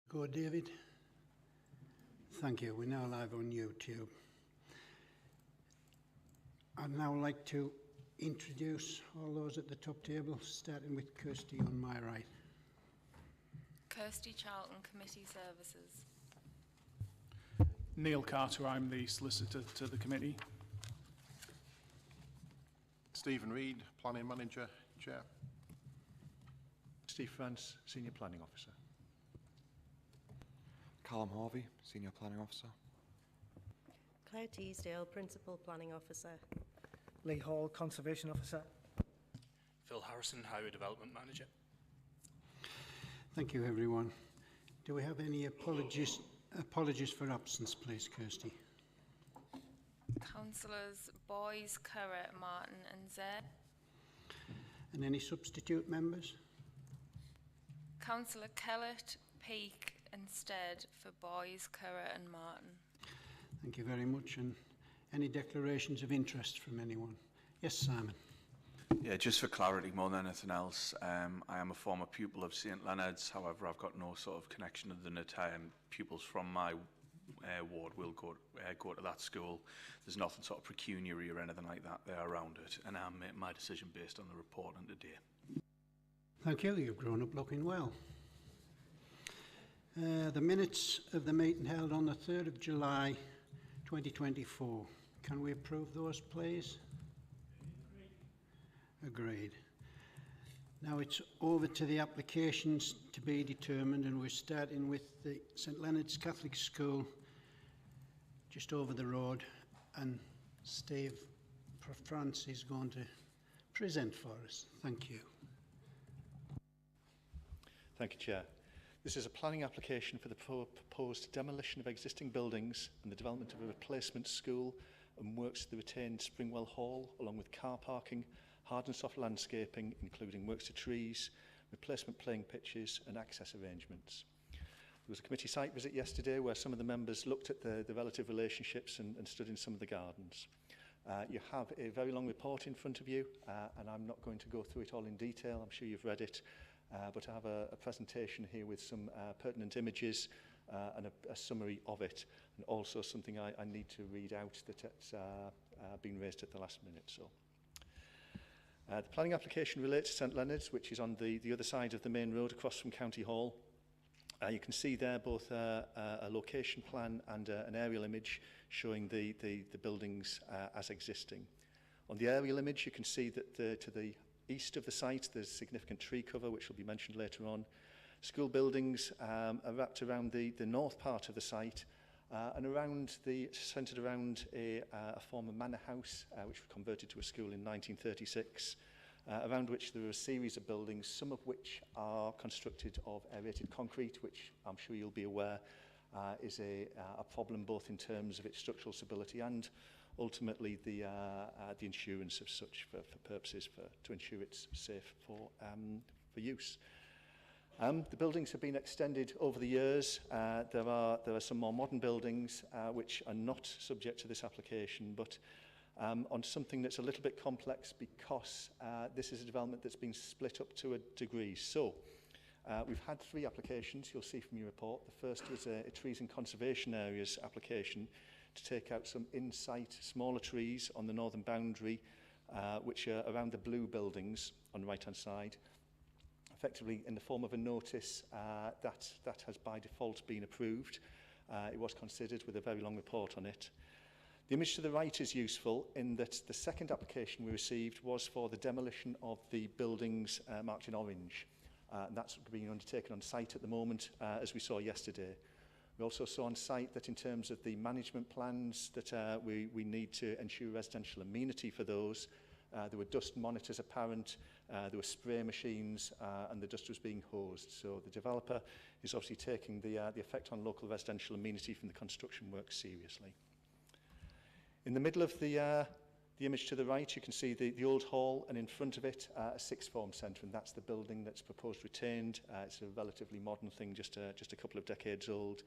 Go, David. Thank you. We're now live on YouTube. I'd now like to introduce all those at the top table, starting with Kirsty on my right. Kirsty Charlton, Committee Services. Neil Carter, I'm the solicitor to the committee. Stephen Reid, Planning Manager, Chair. Steve France, Senior Planning Officer. Callum Harvey, Senior Planning Officer. Claire Teasdale, Principal Planning Officer. Lee Hall, Conservation Officer. Phil Harrison, Highway Development Manager. Thank you, everyone. Do we have any apologies for absence, please, Kirsty? Councillors Boyes, Curragh, Martin and Zed. And any substitute members? Councillor Kellett, Peake and Stead for Boyes, Curragh and Martin. Thank you very much. And any declarations of interest from anyone? Yes, Simon. Yeah, just for clarity more than anything else, I am a former pupil of St Leonard's. However, I've got no sort of connection to the Nottingham pupils from my ward will go to that school. There's nothing sort of pecuniary or anything like that there around it, and I made my decision based on the reporting today. Thank you. You've grown up looking well. The minutes of the meeting held on the 3rd of July 2024. Can we approve those, please? Agreed. Now it's over to the applications to be determined, and we're starting with the St Leonard's Catholic School just over the road, and Steve France is going to present for us. Thank you. Thank you, Chair. This is a planning application for the proposed demolition of existing buildings and the development of a replacement school and works to the retained Springwell Hall, along with car parking, hard and soft landscaping, including works to trees, replacement playing pitches and access arrangements. There was a committee site visit yesterday where some of the members looked at the relative relationships and stood in some of the gardens. You have a very long report in front of you, and I'm not going to go through it all in detail. I'm sure you've read it. But I have a presentation here with some pertinent images and a summary of it, and also something I need to read out that has been raised at the last minute. So, the planning application relates to St Leonard's, which is on the other side of the main road across from County Hall. You can see there both a location plan and an aerial image showing the buildings as existing. On the aerial image, you can see that to the east of the site, there's significant tree cover, which will be mentioned later on. School buildings are wrapped around the north part of the site and centred around a former manor house, which was converted to a school in 1936, around which there are a series of buildings, some of which are constructed of aerated concrete, which I'm sure you'll be aware is a problem both in terms of its structural stability and ultimately the insurance of such for purposes to ensure it's safe for use. The buildings have been extended over the years. There are some more modern buildings which are not subject to this application, but on something that's a little bit complex because this is a development that's been split up to a degree. So we've had 3 applications, you'll see from your report. The first was a trees and conservation areas application to take out some in-site smaller trees on the northern boundary, which are around the blue buildings on the right-hand side, effectively in the form of a notice that has by default been approved. It was considered with a very long report on it. The image to the right is useful in that the second application we received was for the demolition of the buildings marked in orange. And that's being undertaken on site at the moment, as we saw yesterday. We also saw on site that in terms of the management plans that we need to ensure residential amenity for those. There were dust monitors apparent, there were spray machines, and the dust was being hosed. So the developer is obviously taking the effect on local residential amenity from the construction work seriously. In the middle of the image to the right, you can see the old hall, and in front of it, a sixth form centre, and that's the building that's proposed retained. It's a relatively modern thing, just a couple of decades old.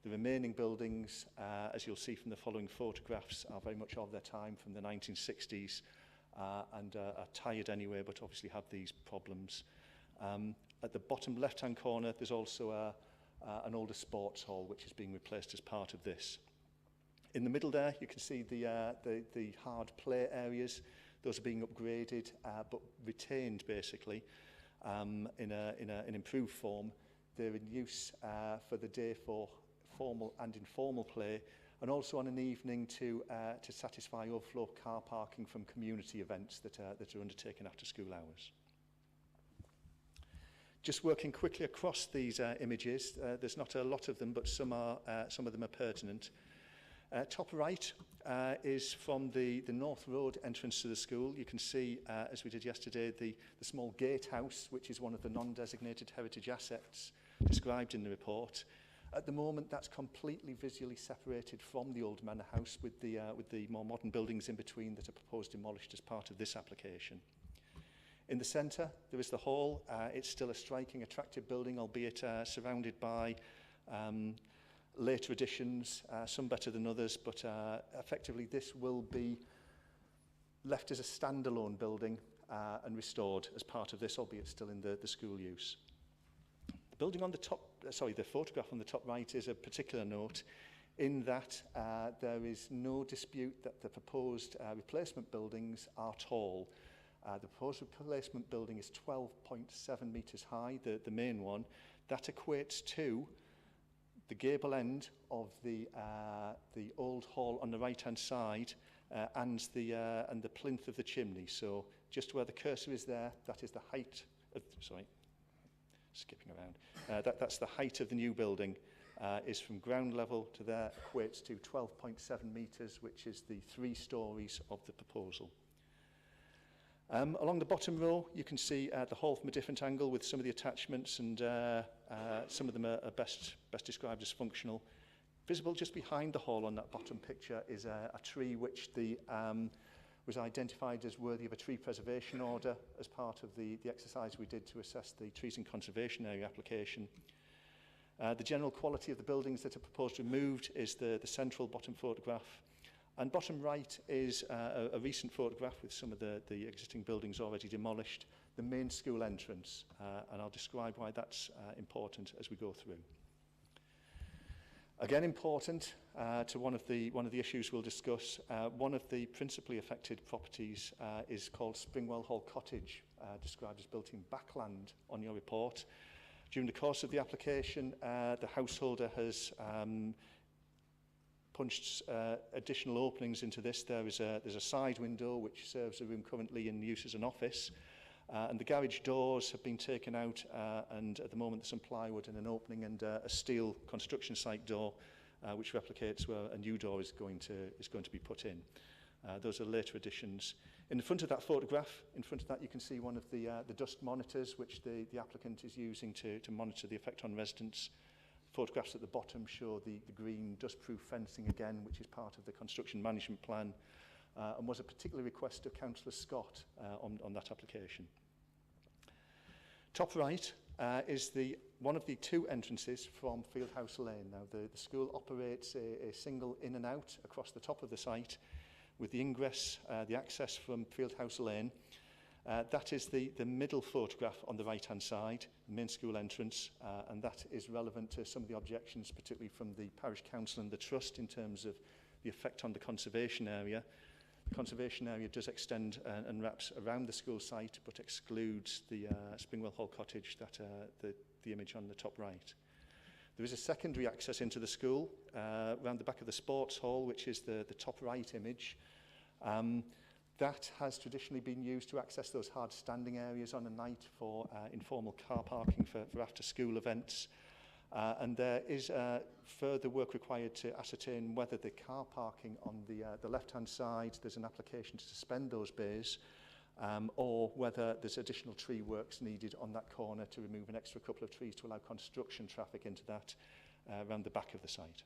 The remaining buildings, as you'll see from the following photographs, are very much of their time, from the 1960s, and are tired anyway, but obviously have these problems. At the bottom left-hand corner, there's also an older sports hall which is being replaced as part of this. In the middle there, you can see the hard play areas. Those are being upgraded, but retained basically in an improved form. They're in use for the day for formal and informal play, and also on an evening to satisfy overflow car parking from community events that are undertaken after school hours. Just working quickly across these images, there's not a lot of them, but some of them are pertinent. Top right is from the North Road entrance to the school. You can see, as we did yesterday, the small gatehouse, which is one of the non-designated heritage assets described in the report. At the moment, that's completely visually separated from the old manor house with the more modern buildings in between that are proposed demolished as part of this application. In the centre, there is the hall. It's still a striking, attractive building, albeit surrounded by later additions, some better than others, but effectively this will be left as a standalone building and restored as part of this, albeit still in the school use. The building on the top, the photograph on the top right is a particular note in that there is no dispute that the proposed replacement buildings are tall. The proposed replacement building is 12.7 metres high, the main one. That equates to the gable end of the old hall on the right-hand side and the plinth of the chimney. So just where the cursor is there, that is the height of, skipping around. That's the height of the new building, is from ground level to there, equates to 12.7 metres, which is the 3 stories of the proposal. Along the bottom row, you can see the hall from a different angle with some of the attachments, and some of them are best described as functional. Visible just behind the hall on that bottom picture is a tree which was identified as worthy of a tree preservation order as part of the exercise we did to assess the trees and conservation area application. The general quality of the buildings that are proposed removed is the central bottom photograph. And bottom right is a recent photograph with some of the existing buildings already demolished, the main school entrance, and I'll describe why that's important as we go through. Again, important to one of the issues we'll discuss. One of the principally affected properties is called Springwell Hall Cottage, described as built in backland on your report. During the course of the application, the householder has punched additional openings into this. There's a side window which serves a room currently in use as an office, and the garage doors have been taken out, and at the moment there's some plywood and an opening and a steel construction site door which replicates where a new door is going to be put in. Those are later additions. In the front of that photograph, in front of that you can see one of the dust monitors which the applicant is using to monitor the effect on residents. Photographs at the bottom show the green dustproof fencing again, which is part of the construction management plan, and was a particular request of Councillor Scott on that application. Top right is one of the 2 entrances from Fieldhouse Lane. Now the school operates a single in and out across the top of the site, with the ingress, the access from Fieldhouse Lane. That is the middle photograph on the right-hand side, the main school entrance, and that is relevant to some of the objections, particularly from the Parish Council and the Trust in terms of the effect on the conservation area. The conservation area does extend and wraps around the school site, but excludes the Springwell Hall Cottage, the image on the top right. There is a secondary access into the school around the back of the sports hall, which is the top right image. That has traditionally been used to access those hard standing areas on a night for informal car parking for after school events. And there is further work required to ascertain whether the car parking on the left-hand side, there's an application to suspend those bays, or whether there's additional tree works needed on that corner to remove an extra couple of trees to allow construction traffic into that around the back of the site.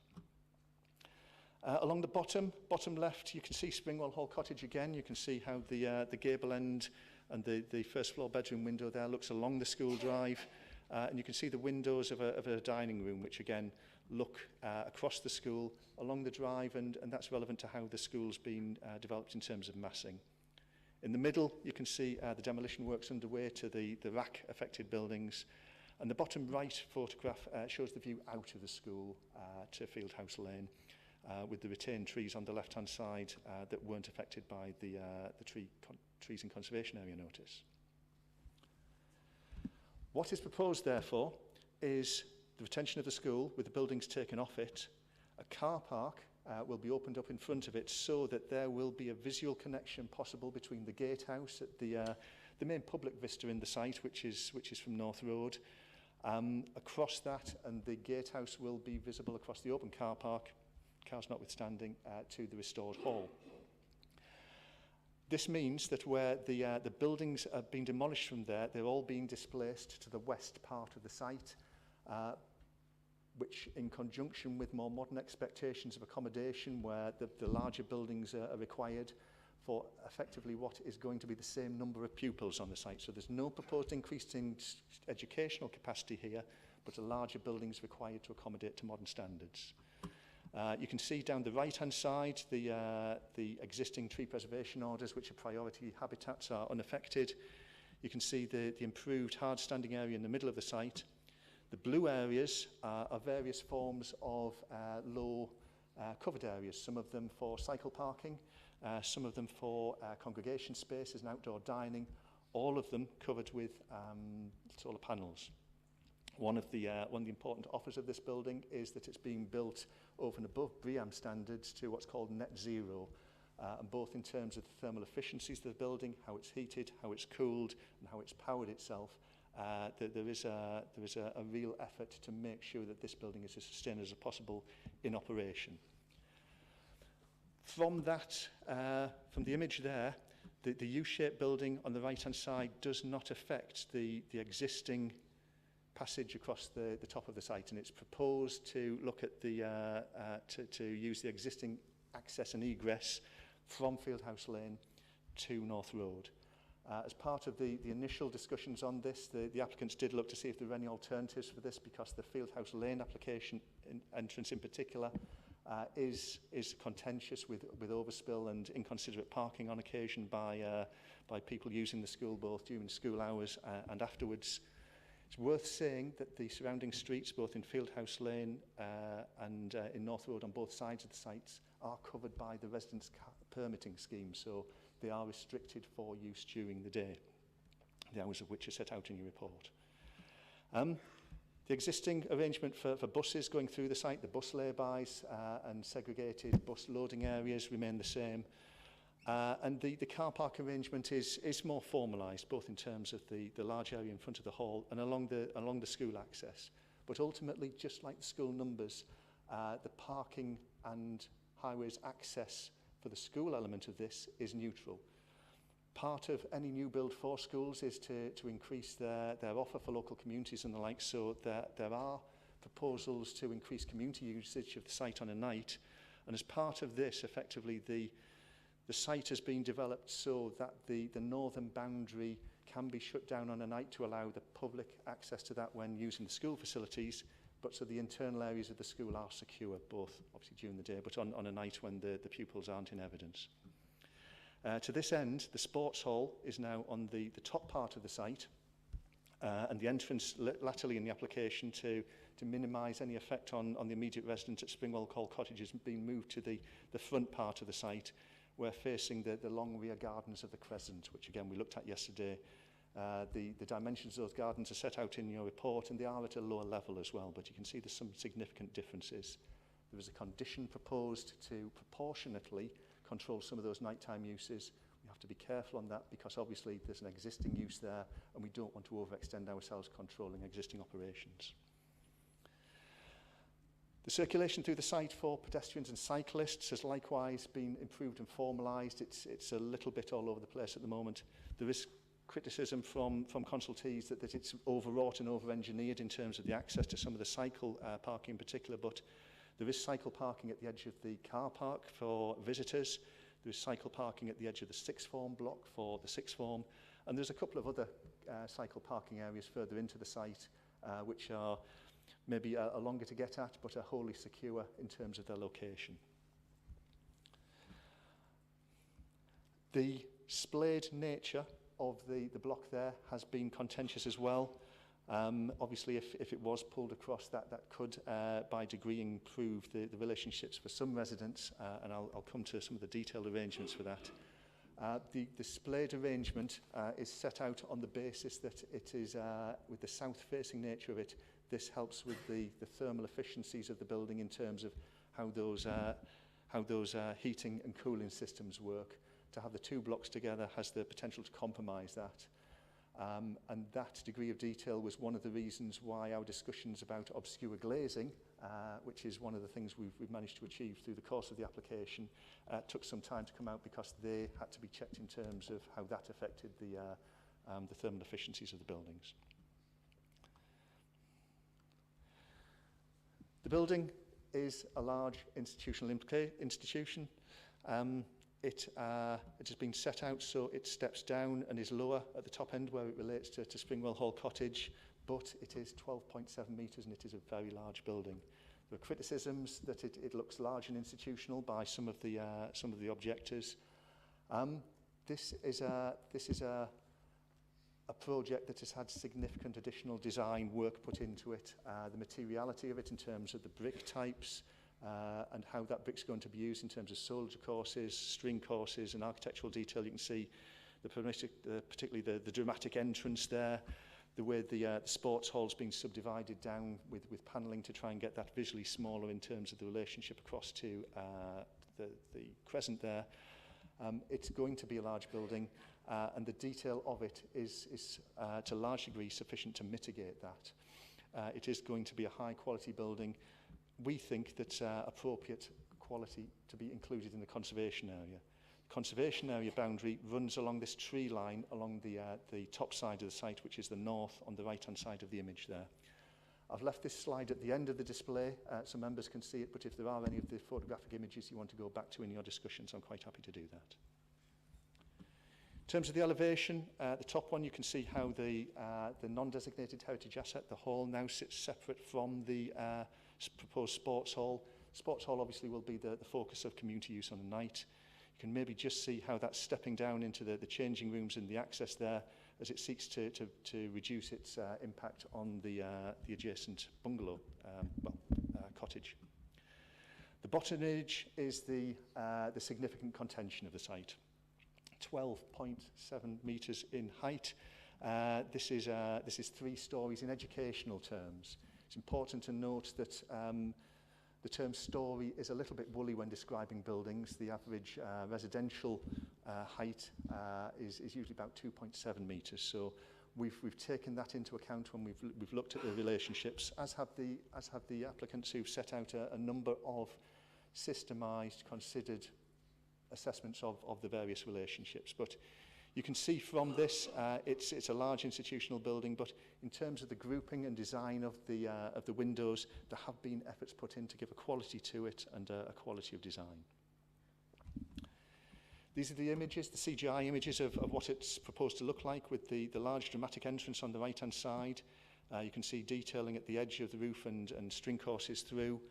Along the bottom left, you can see Springwell Hall Cottage again. You can see how the gable end and the first floor bedroom window there looks along the school drive. And you can see the windows of a dining room, which again look across the school, along the drive, and that's relevant to how the school's been developed in terms of massing. In the middle, you can see the demolition works underway to the RAC affected buildings. And the bottom right photograph shows the view out of the school to Fieldhouse Lane, with the retained trees on the left-hand side that weren't affected by the trees and conservation area notice. What is proposed, therefore, is the retention of the school with the buildings taken off it. A car park will be opened up in front of it so that there will be a visual connection possible between the gatehouse at the main public vista in the site, which is from North Road. Across that, and the gatehouse will be visible across the open car park, cars notwithstanding, to the restored hall. This means that where the buildings are being demolished from there, they're all being displaced to the west part of the site, which in conjunction with more modern expectations of accommodation where the larger buildings are required for effectively what is going to be the same number of pupils on the site. So there's no proposed increase in educational capacity here, but a larger buildings required to accommodate to modern standards. You can see down the right-hand side the existing tree preservation orders, which are priority habitats, are unaffected. You can see the improved hard standing area in the middle of the site. The blue areas are various forms of low covered areas, some of them for cycle parking, some of them for congregation spaces and outdoor dining, all of them covered with solar panels. One of the important offers of this building is that it's being built over and above BREEAM standards to what's called net zero, and both in terms of the thermal efficiencies of the building, how it's heated, how it's cooled, and how it's powered itself. There is a real effort to make sure that this building is as sustainable as possible in operation. From that, from the image there, the U-shaped building on the right-hand side does not affect the existing passage across the top of the site, and it's proposed to look at to use the existing access and egress from Fieldhouse Lane to North Road. As part of the initial discussions on this, the applicants did look to see if there were any alternatives for this, because the Fieldhouse Lane application entrance in particular is contentious with overspill and inconsiderate parking on occasion by people using the school both during school hours and afterwards. It's worth saying that the surrounding streets, both in Fieldhouse Lane and in North Road on both sides of the sites, are covered by the residents' permitting scheme, so they are restricted for use during the day, the hours of which are set out in your report. The existing arrangement for buses going through the site, the bus laybys and segregated bus loading areas remain the same. And the car park arrangement is more formalised, both in terms of the large area in front of the hall and along the school access. But ultimately, just like the school numbers, the parking and highways access for the school element of this is neutral. Part of any new build for schools is to increase their offer for local communities and the like, so that there are proposals to increase community usage of the site on a night. And as part of this, effectively, the site has been developed so that the northern boundary can be shut down on a night to allow the public access to that when using the school facilities, but so the internal areas of the school are secure, both obviously during the day, but on a night when the pupils aren't in evidence. To this end, the sports hall is now on the top part of the site, and the entrance latterly in the application to minimise any effect on the immediate residents at Springwell Hall Cottages has been moved to the front part of the site, where facing the long rear gardens of the Crescent, which again we looked at yesterday. The dimensions of those gardens are set out in your report, and they are at a lower level as well, but you can see there's some significant differences. There was a condition proposed to proportionately control some of those nighttime uses. We have to be careful on that, because obviously there's an existing use there, and we don't want to overextend ourselves controlling existing operations. The circulation through the site for pedestrians and cyclists has likewise been improved and formalised. It's a little bit all over the place at the moment. There is criticism from consultees that it's overwrought and over-engineered in terms of the access to some of the cycle parking in particular, but there is cycle parking at the edge of the car park for visitors. There is cycle parking at the edge of the sixth form block for the sixth form, and there's a couple of other cycle parking areas further into the site which are maybe a longer to get at, but are wholly secure in terms of their location. The splayed nature of the block there has been contentious as well. Obviously, if it was pulled across, that could, by degree, improve the relationships for some residents, and I'll come to some of the detailed arrangements for that. The splayed arrangement is set out on the basis that it is, with the south-facing nature of it, this helps with the thermal efficiencies of the building in terms of how those heating and cooling systems work. To have the two blocks together has the potential to compromise that. And that degree of detail was one of the reasons why our discussions about obscure glazing, which is one of the things we've managed to achieve through the course of the application, took some time to come out because they had to be checked in terms of how that affected the thermal efficiencies of the buildings. The building is a large institutional institution. It has been set out so it steps down and is lower at the top end where it relates to Springwell Hall Cottage, but it is 12.7 metres and it is a very large building. There are criticisms that it looks large and institutional by some of the objectors. This is a project that has had significant additional design work put into it. The materiality of it in terms of the brick types, and how that brick's going to be used in terms of soldier courses, string courses and architectural detail. You can see particularly the dramatic entrance there, the way the sports hall's been subdivided down with panelling to try and get that visually smaller in terms of the relationship across to the crescent there. It's going to be a large building, and the detail of it is to a large degree sufficient to mitigate that. It is going to be a high quality building. We think that's appropriate quality to be included in the conservation area. Conservation area boundary runs along this tree line along the top side of the site, which is the north on the right-hand side of the image there. I've left this slide at the end of the display so members can see it, but if there are any of the photographic images you want to go back to in your discussions, I'm quite happy to do that. In terms of the elevation, the top one, you can see how the non-designated heritage asset, the hall, now sits separate from the proposed sports hall. Sports hall obviously will be the focus of community use on the night. You can maybe just see how that's stepping down into the changing rooms and the access there as it seeks to reduce its impact on the adjacent bungalow, cottage. The bottomage is the significant contention of the site. 12.7 metres in height. This is 3 stories in educational terms. It's important to note that the term story is a little bit woolly when describing buildings. The average residential height is usually about 2.7 metres. So we've taken that into account when we've looked at the relationships, as have the applicants who've set out a number of systemised, considered assessments of the various relationships. But you can see from this, it's a large institutional building, but in terms of the grouping and design of the windows, there have been efforts put in to give a quality to it and a quality of design. These are the images, the CGI images of what it's proposed to look like, with the large dramatic entrance on the right-hand side. You can see detailing at the edge of the roof and string courses through.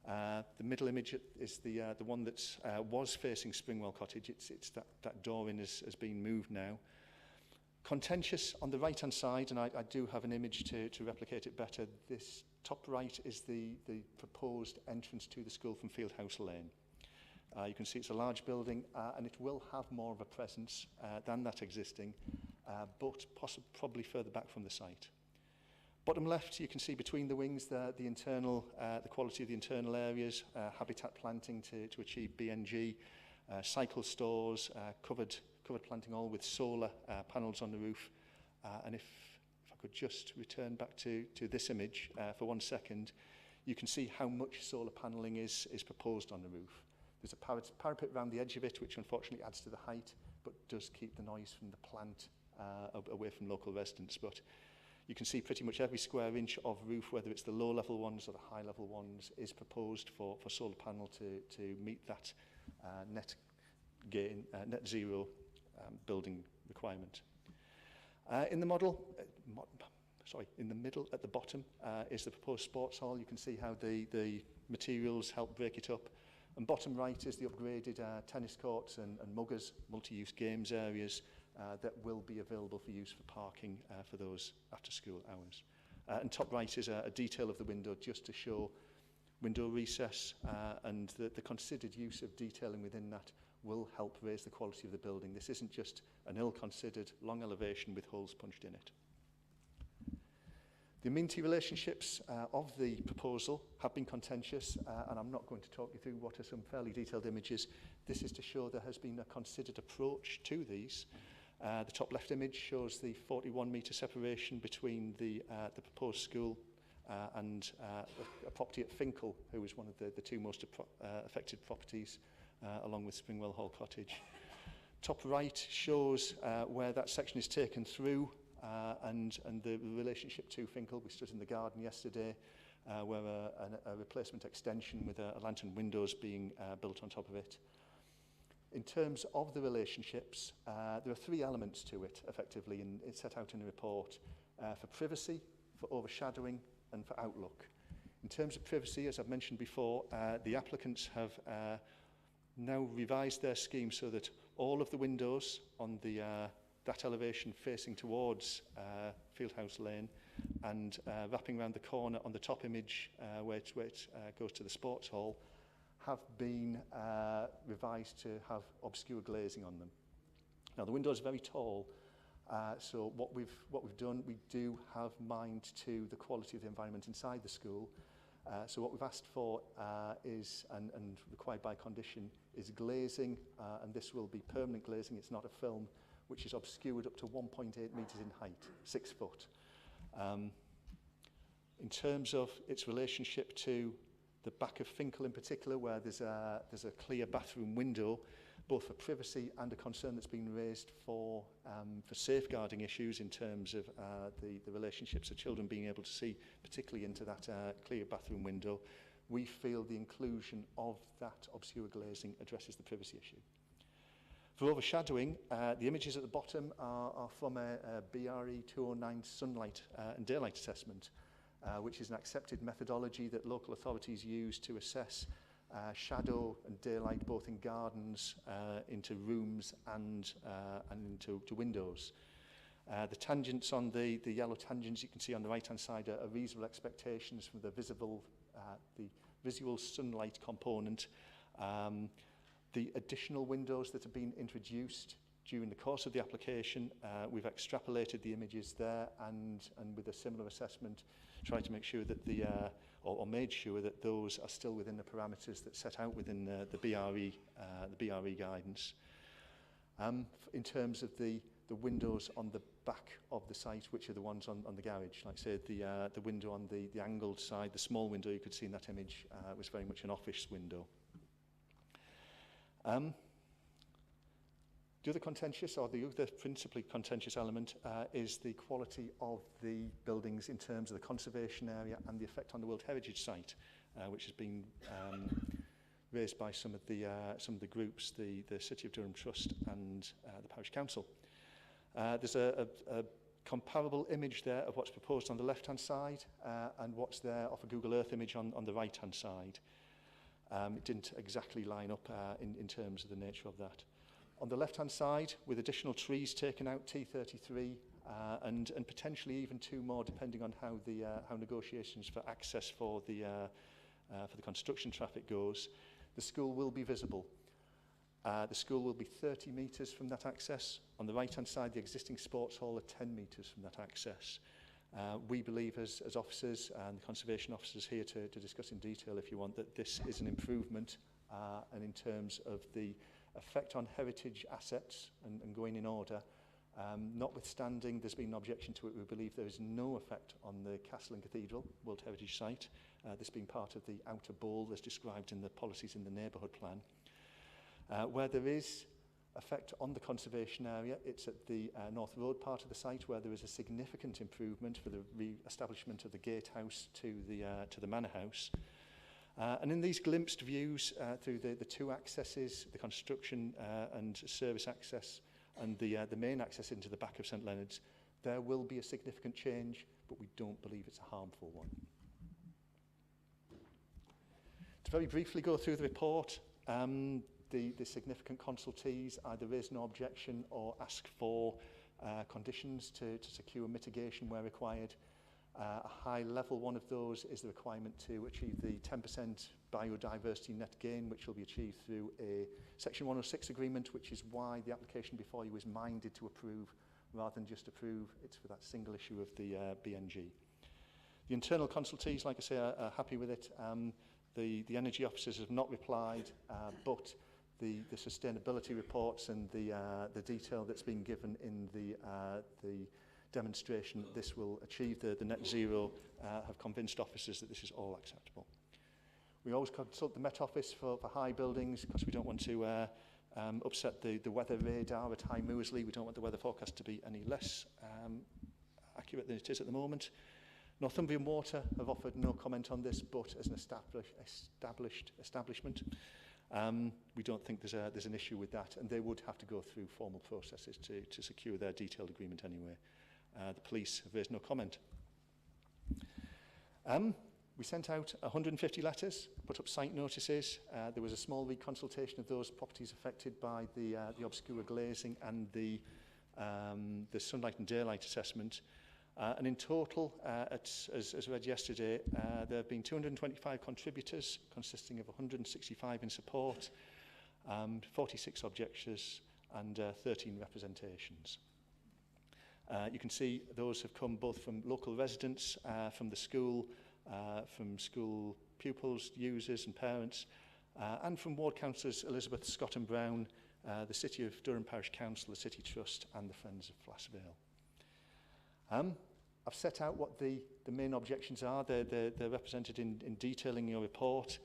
The middle image is the one that was facing Springwell Cottage. It's that door in has been moved now. Contentious on the right-hand side, and I do have an image to replicate it better. This top right is the proposed entrance to the school from Fieldhouse Lane. You can see it's a large building, and it will have more of a presence than that existing, but probably further back from the site. Bottom left, you can see between the wings the quality of the internal areas, habitat planting to achieve BNG, cycle stores, covered planting, all with solar panels on the roof. And if I could just return back to this image for 1 second, you can see how much solar panelling is proposed on the roof. There's a parapet around the edge of it, which unfortunately adds to the height, but does keep the noise from the plant away from local residents. But you can see pretty much every square inch of roof, whether it's the low-level ones or the high-level ones, is proposed for solar panel to meet that net zero building requirement. In the model, in the middle at the bottom is the proposed sports hall. You can see how the materials help break it up. And bottom right is the upgraded tennis courts and muggers, multi-use games areas that will be available for use for parking for those after-school hours. And top right is a detail of the window just to show window recess and the considered use of detailing within that will help raise the quality of the building. This isn't just an ill-considered long elevation with holes punched in it. The amenity relationships of the proposal have been contentious, and I'm not going to talk you through what are some fairly detailed images. This is to show there has been a considered approach to these. The top left image shows the 41-metre separation between the proposed school and a property at Finkel, who was one of the two most affected properties, along with Springwell Hall Cottage. Top right shows where that section is taken through and the relationship to Finkel. We stood in the garden yesterday where a replacement extension with a lantern windows being built on top of it. In terms of the relationships, there are three elements to it, effectively, and it's set out in the report, for privacy, for overshadowing, and for outlook. In terms of privacy, as I've mentioned before, the applicants have now revised their scheme so that all of the windows on that elevation facing towards Fieldhouse Lane and wrapping around the corner on the top image where it goes to the sports hall have been revised to have obscure glazing on them. Now the windows are very tall, so what we've done, we do have mind to the quality of the environment inside the school. So what we've asked for is, and required by condition, is glazing, and this will be permanent glazing. It's not a film, which is obscured up to 1.8 metres in height, 6 foot. In terms of its relationship to the back of Finkel in particular, where there's a clear bathroom window, both for privacy and a concern that's been raised for safeguarding issues in terms of the relationships of children being able to see, particularly into that clear bathroom window. We feel the inclusion of that obscure glazing addresses the privacy issue. For overshadowing, the images at the bottom are from a BRE 209 sunlight and daylight assessment, which is an accepted methodology that local authorities use to assess shadow and daylight both in gardens, into rooms and into windows. The tangents on the yellow tangents you can see on the right hand side are reasonable expectations from the visual sunlight component. The additional windows that have been introduced during the course of the application, we've extrapolated the images there and with a similar assessment tried to make sure that or made sure that those are still within the parameters that set out within the BRE guidance. In terms of the windows on the back of the site, which are the ones on the garage, like I said, the window on the angled side, the small window you could see in that image was very much an office window. The other contentious, or the other principally contentious element is the quality of the buildings in terms of the conservation area and the effect on the World Heritage Site, which has been raised by some of the groups, the City of Durham Trust and the Parish Council. There's a comparable image there of what's proposed on the left-hand side and what's there off a Google Earth image on the right-hand side. It didn't exactly line up in terms of the nature of that. On the left-hand side, with additional trees taken out, T33, and potentially even 2 more, depending on how negotiations for access for the construction traffic goes, the school will be visible. The school will be 30 metres from that access. On the right-hand side, the existing sports hall are 10 metres from that access. We believe as officers and the conservation officers here to discuss in detail, if you want, that this is an improvement and in terms of the effect on heritage assets and going in order, notwithstanding there's been an objection to it, we believe there is no effect on the Castle and Cathedral World Heritage Site, this being part of the outer bowl as described in the policies in the neighbourhood plan. Where there is effect on the conservation area, it's at the North Road part of the site where there is a significant improvement for the re-establishment of the gatehouse to the manor house. And in these glimpsed views through the 2 accesses, the construction and service access and the main access into the back of St Leonard's, there will be a significant change, but we don't believe it's a harmful one. To very briefly go through the report, the significant consultees either raise no objection or ask for conditions to secure mitigation where required. A high level one of those is the requirement to achieve the 10% biodiversity net gain, which will be achieved through a Section 106 agreement, which is why the application before you is minded to approve rather than just approve. It's for that single issue of the BNG. The internal consultees, like I say, are happy with it. The energy officers have not replied, but the sustainability reports and the detail that's been given in the demonstration that this will achieve the net zero have convinced officers that this is all acceptable. We always consult the Met Office for high buildings because we don't want to upset the weather radar at High Moorsley. We don't want the weather forecast to be any less accurate than it is at the moment. Northumbrian Water have offered no comment on this, but as an established establishment, we don't think there's an issue with that, and they would have to go through formal processes to secure their detailed agreement anyway. The police have raised no comment. We sent out 150 letters, put up site notices. There was a small reconsultation of those properties affected by the obscure glazing and the sunlight and daylight assessment. And in total, as read yesterday, there have been 225 contributors, consisting of 165 in support, 46 objections, and 13 representations. You can see those have come both from local residents, from the school, from school pupils, users and parents, and from ward councillors Elizabeth, Scott and Brown, the City of Durham Parish Council, the City Trust and the Friends of Flassvale. I've set out what the main objections are. They're represented in detail in your report,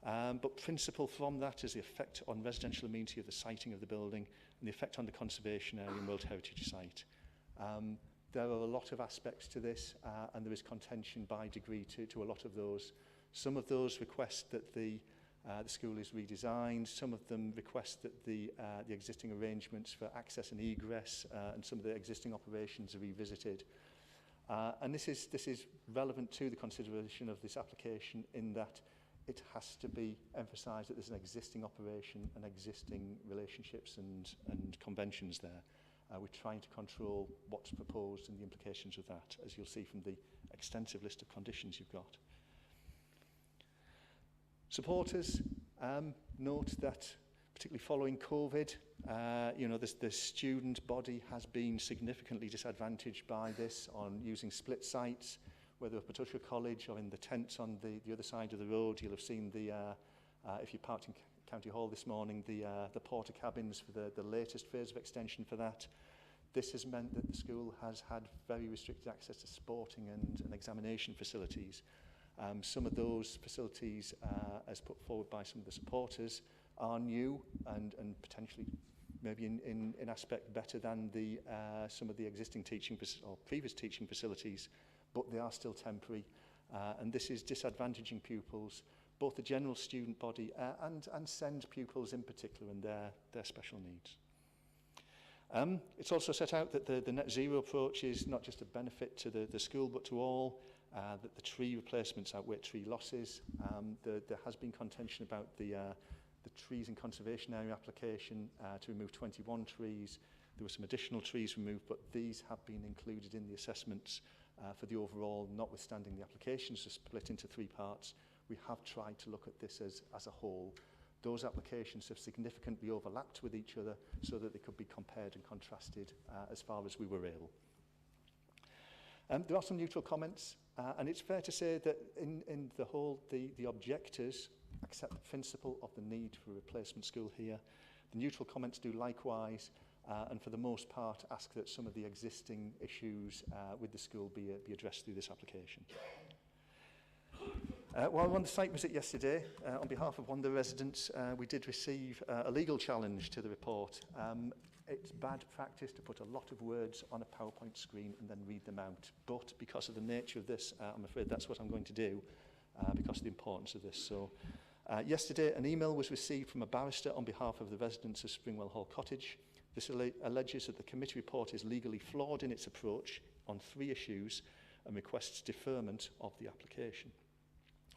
but principal from that is the effect on residential amenity of the siting of the building and the effect on the conservation area and World Heritage Site. There are a lot of aspects to this, and there is contention by degree to a lot of those. Some of those request that the school is redesigned. Some of them request that the existing arrangements for access and egress and some of the existing operations are revisited. And this is relevant to the consideration of this application in that it has to be emphasised that there's an existing operation and existing relationships and conventions there. We're trying to control what's proposed and the implications of that, as you'll see from the extensive list of conditions you've got. Supporters note that, particularly following COVID, the student body has been significantly disadvantaged by this on using split sites, whether at Petusha College or in the tents on the other side of the road. You'll have seen if you parked in County Hall this morning, the porter cabins for the latest phase of extension for that. This has meant that the school has had very restricted access to sporting and examination facilities. Some of those facilities, as put forward by some of the supporters, are new and potentially maybe in aspect better than some of the existing teaching or previous teaching facilities, but they are still temporary. And this is disadvantaging pupils, both the general student body and SEND pupils in particular and their special needs. It's also set out that the net zero approach is not just a benefit to the school but to all, that the tree replacements outweigh tree losses. There has been contention about the trees and conservation area application to remove 21 trees. There were some additional trees removed, but these have been included in the assessments for the overall, notwithstanding the applications are split into 3 parts. We have tried to look at this as a whole. Those applications have significantly overlapped with each other so that they could be compared and contrasted as far as we were able. There are some neutral comments, and it's fair to say that in the whole, the objectors accept the principle of the need for a replacement school here. The neutral comments do likewise, and for the most part ask that some of the existing issues with the school be addressed through this application. While on the site visit yesterday, on behalf of one of the residents, we did receive a legal challenge to the report. It's bad practice to put a lot of words on a PowerPoint screen and then read them out. But because of the nature of this, I'm afraid that's what I'm going to do because of the importance of this. So yesterday, an email was received from a barrister on behalf of the residents of Springwell Hall Cottage. This alleges that the committee report is legally flawed in its approach on 3 issues and requests deferment of the application.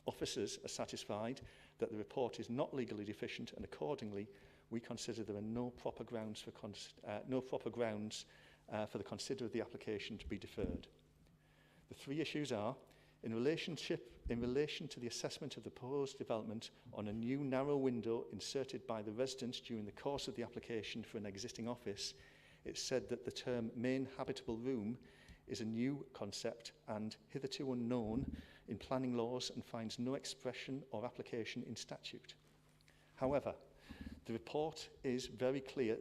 Officers are satisfied that the report is not legally deficient, and accordingly, we consider there are no proper grounds for the consider of the application to be deferred. The three issues are, in relation to the assessment of the proposed development on a new narrow window inserted by the residents during the course of the application for an existing office, it's said that the term main habitable room is a new concept and hitherto unknown in planning laws and finds no expression or application in statute. However, the report is very clear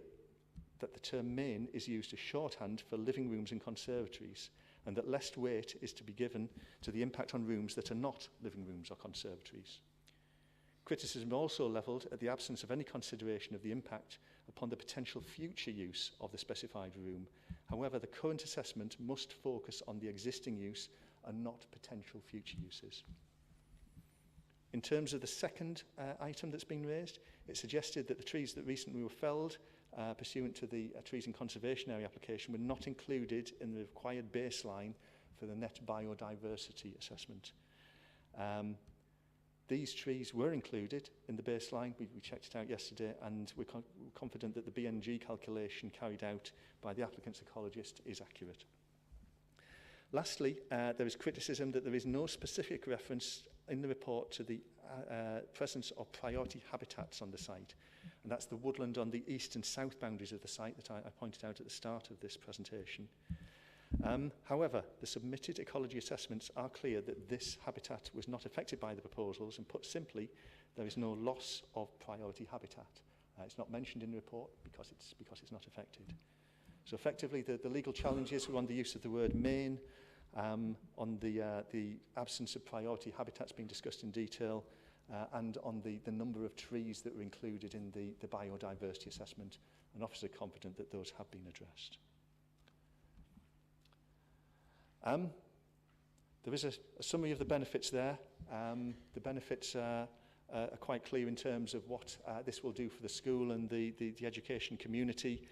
that the term main is used as shorthand for living rooms and conservatories, and that less weight is to be given to the impact on rooms that are not living rooms or conservatories. Criticism also levelled at the absence of any consideration of the impact upon the potential future use of the specified room. However, the current assessment must focus on the existing use and not potential future uses. In terms of the second item that's been raised, it suggested that the trees that recently were felled pursuant to the Trees and Conservation Area application were not included in the required baseline for the net biodiversity assessment. These trees were included in the baseline. We checked it out yesterday, and we're confident that the BNG calculation carried out by the applicant's ecologist is accurate. Lastly, there is criticism that there is no specific reference in the report to the presence of priority habitats on the site. And that's the woodland on the east and south boundaries of the site that I pointed out at the start of this presentation. However, the submitted ecology assessments are clear that this habitat was not affected by the proposals, and put simply, there is no loss of priority habitat. It's not mentioned in the report because it's not affected. So effectively, the legal challenges were on the use of the word main, on the absence of priority habitats being discussed in detail, and on the number of trees that were included in the biodiversity assessment, and officers are confident that those have been addressed. There is a summary of the benefits there. The benefits are quite clear in terms of what this will do for the school and the education community,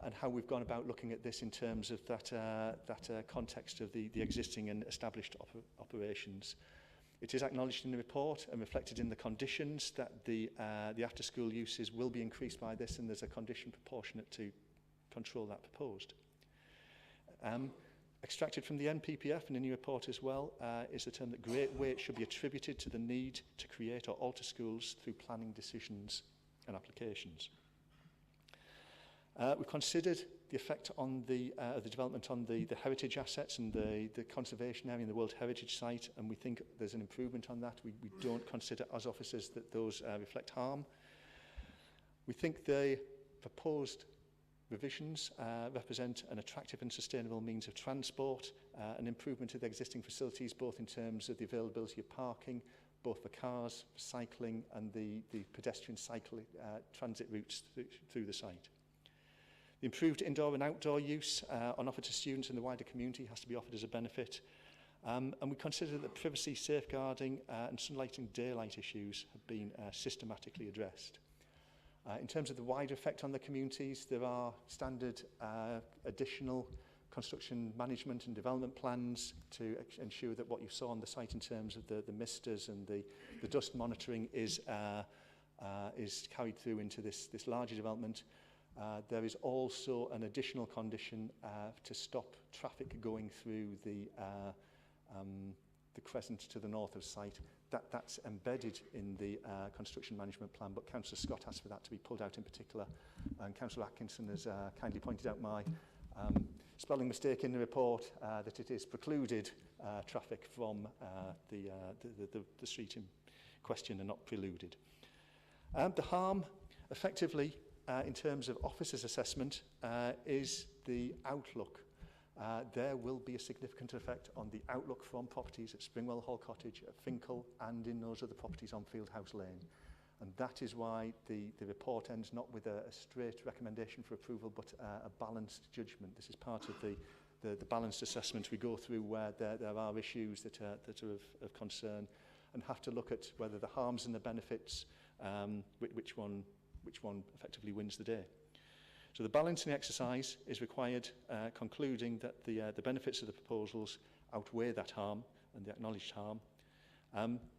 and how we've gone about looking at this in terms of that context of the existing and established operations. It is acknowledged in the report and reflected in the conditions that the after-school uses will be increased by this, and there's a condition proportionate to control that proposed. Extracted from the NPPF and in your report as well is the term that great weight should be attributed to the need to create or alter schools through planning decisions and applications. We've considered the effect on the development on the heritage assets and the conservation area and the World Heritage Site, and we think there's an improvement on that. We don't consider as officers that those reflect harm. We think the proposed revisions represent an attractive and sustainable means of transport, an improvement of the existing facilities, both in terms of the availability of parking, both for cars, for cycling, and the pedestrian cycle transit routes through the site. The improved indoor and outdoor use on offer to students and the wider community has to be offered as a benefit. And we consider that privacy, safeguarding and sunlight and daylight issues have been systematically addressed. In terms of the wider effect on the communities, there are standard additional construction management and development plans to ensure that what you saw on the site in terms of the misters and the dust monitoring is carried through into this larger development. There is also an additional condition to stop traffic going through the crescent to the north of site. That's embedded in the construction management plan, but Councillor Scott asked for that to be pulled out in particular, and Councillor Atkinson has kindly pointed out my spelling mistake in the report, that it is precluded traffic from the street in question and not preluded. The harm, effectively, in terms of officers' assessment, is the outlook. There will be a significant effect on the outlook from properties at Springwell Hall Cottage, at Finkel, and in those other properties on Fieldhouse Lane. And that is why the report ends not with a straight recommendation for approval, but a balanced judgment. This is part of the balanced assessment we go through, where there are issues that are of concern, and have to look at whether the harms and the benefits, which one effectively wins the day. So the balancing exercise is required, concluding that the benefits of the proposals outweigh that harm and the acknowledged harm.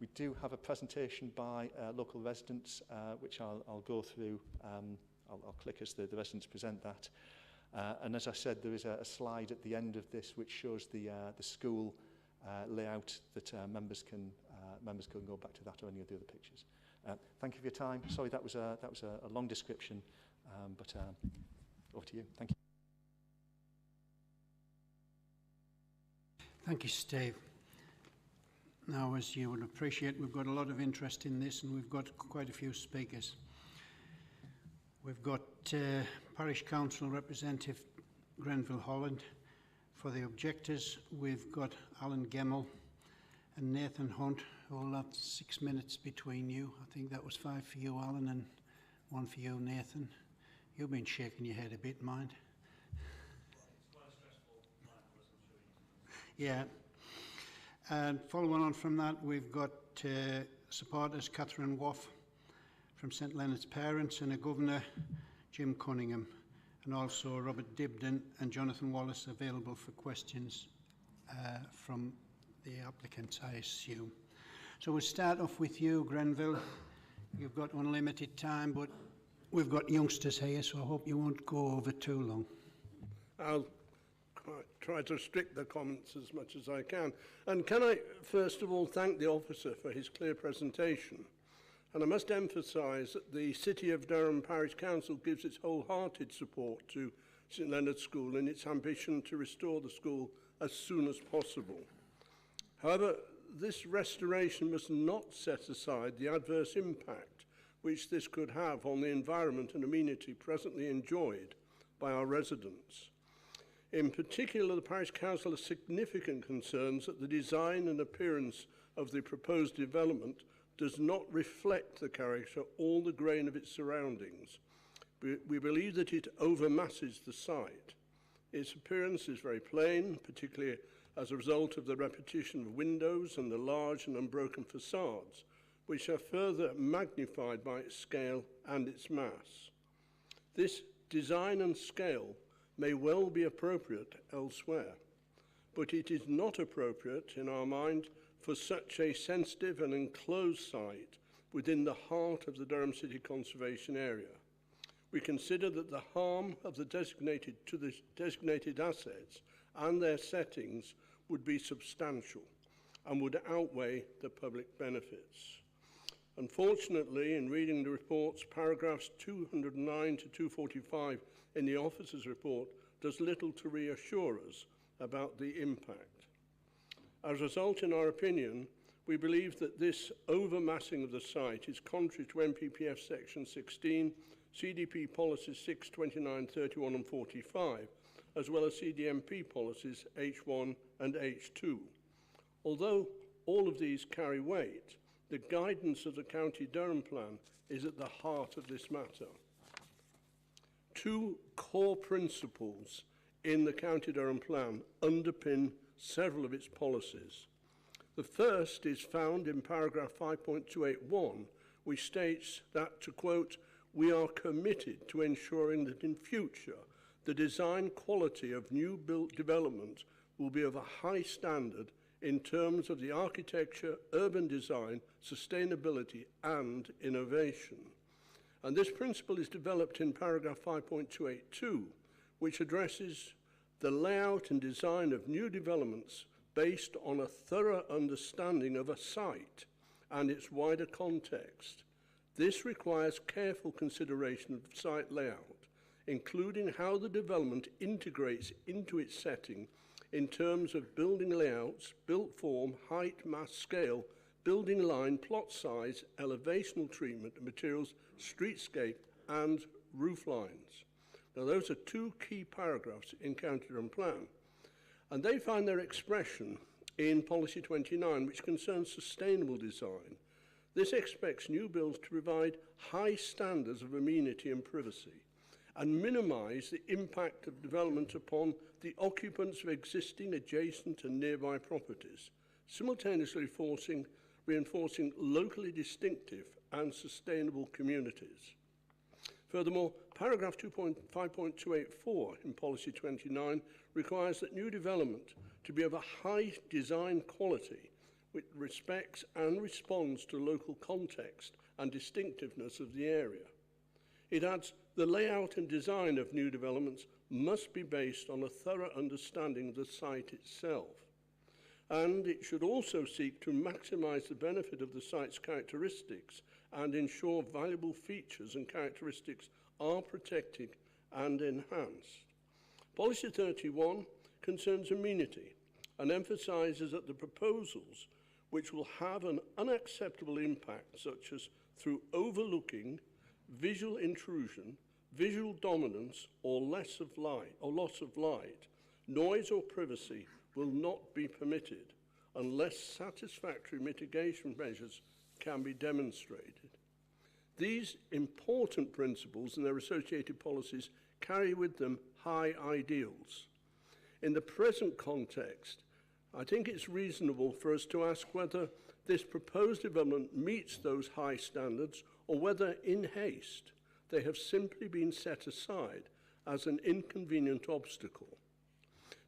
We do have a presentation by local residents, which I'll go through. I'll click as the residents present that. And as I said, there is a slide at the end of this which shows the school layout that members can go back to that or any of the other pictures. Thank you for your time. Sorry, that was a long description, but over to you. Thank you. Thank you, Steve. Now, as you would appreciate, we've got a lot of interest in this and we've got quite a few speakers. We've got Parish Council Representative Grenville Holland. For the objectors, we've got Alan Gemmell and Nathan Hunt. All have 6 minutes between you. I think that was 5 for you, Alan, and 1 for you, Nathan. You've been shaking your head a bit, mind. Yeah. And following on from that, we've got supporters Catherine Woff from St Leonard's Parents and a Governor, Jim Cunningham, and also Robert Dibden and Jonathan Wallace available for questions from the applicants, I assume. So we'll start off with you, Grenville. You've got unlimited time, but we've got youngsters here, so I hope you won't go over too long. I'll try to restrict the comments as much as I can. And can I first of all thank the officer for his clear presentation. And I must emphasise that the City of Durham Parish Council gives its wholehearted support to St Leonard's School in its ambition to restore the school as soon as possible. However, this restoration must not set aside the adverse impact which this could have on the environment and amenity presently enjoyed by our residents. In particular, the Parish Council has significant concerns that the design and appearance of the proposed development does not reflect the character or the grain of its surroundings. We believe that it overmasses the site. Its appearance is very plain, particularly as a result of the repetition of windows and the large and unbroken facades, which are further magnified by its scale and its mass. This design and scale may well be appropriate elsewhere, but it is not appropriate, in our mind, for such a sensitive and enclosed site within the heart of the Durham City Conservation Area. We consider that the harm of the designated assets and their settings would be substantial and would outweigh the public benefits. Unfortunately, in reading the report's paragraphs 209 to 245 in the officer's report does little to reassure us about the impact. As a result, in our opinion, we believe that this overmassing of the site is contrary to NPPF Section 16, CDP Policies 6, 29, 31 and 45, as well as CDMP Policies H1 and H2. Although all of these carry weight, the guidance of the County Durham Plan is at the heart of this matter. Two core principles in the County Durham Plan underpin several of its policies. The first is found in paragraph 5.281, which states that, to quote, "We are committed to ensuring that in future the design quality of new built development will be of a high standard in terms of the architecture, urban design, sustainability and innovation." And this principle is developed in paragraph 5.282, which addresses the layout and design of new developments based on a thorough understanding of a site and its wider context. This requires careful consideration of site layout, including how the development integrates into its setting in terms of building layouts, built form, height, mass, scale, building line, plot size, elevational treatment, materials, streetscape, and roof lines. Now, those are two key paragraphs in County Durham Plan, and they find their expression in Policy 29, which concerns sustainable design. This expects new builds to provide high standards of amenity and privacy and minimise the impact of development upon the occupants of existing, adjacent and nearby properties, simultaneously reinforcing locally distinctive and sustainable communities. Furthermore, paragraph 5.284 in Policy 29 requires that new development to be of a high design quality which respects and responds to local context and distinctiveness of the area. It adds the layout and design of new developments must be based on a thorough understanding of the site itself, and it should also seek to maximise the benefit of the site's characteristics and ensure valuable features and characteristics are protected and enhanced. Policy 31 concerns amenity and emphasises that the proposals which will have an unacceptable impact, such as through overlooking, visual intrusion, visual dominance, or loss of light, noise or privacy, will not be permitted unless satisfactory mitigation measures can be demonstrated. These important principles and their associated policies carry with them high ideals. In the present context, I think it's reasonable for us to ask whether this proposed development meets those high standards or whether, in haste, they have simply been set aside as an inconvenient obstacle.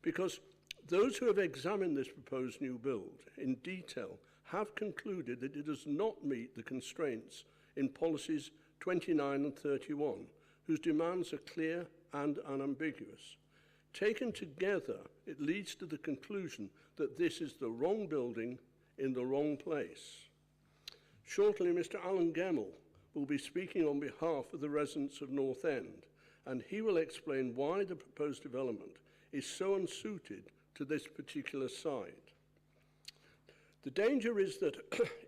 Because those who have examined this proposed new build in detail have concluded that it does not meet the constraints in policies 29 and 31, whose demands are clear and unambiguous. Taken together, it leads to the conclusion that this is the wrong building in the wrong place. Shortly, Mr. Alan Gemmell will be speaking on behalf of the residents of North End, and he will explain why the proposed development is so unsuited to this particular site. The danger is that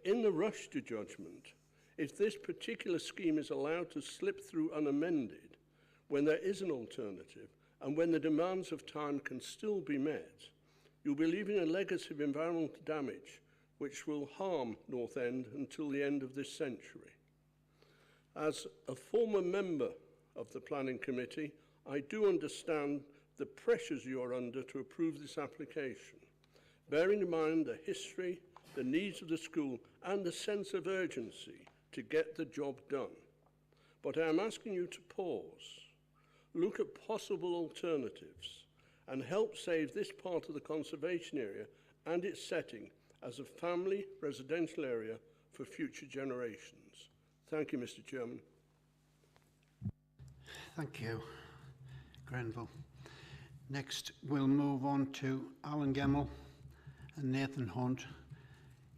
in the rush to judgment, if this particular scheme is allowed to slip through unamended, when there is an alternative, and when the demands of time can still be met, you'll be leaving a legacy of environmental damage which will harm North End until the end of this century. As a former member of the Planning Committee, I do understand the pressures you are under to approve this application, bearing in mind the history, the needs of the school, and the sense of urgency to get the job done. But I am asking you to pause, look at possible alternatives, and help save this part of the conservation area and its setting as a family residential area for future generations. Thank you, Mr. Chairman. Thank you, Grenville. Next, we'll move on to Alan Gemmell and Nathan Hunt.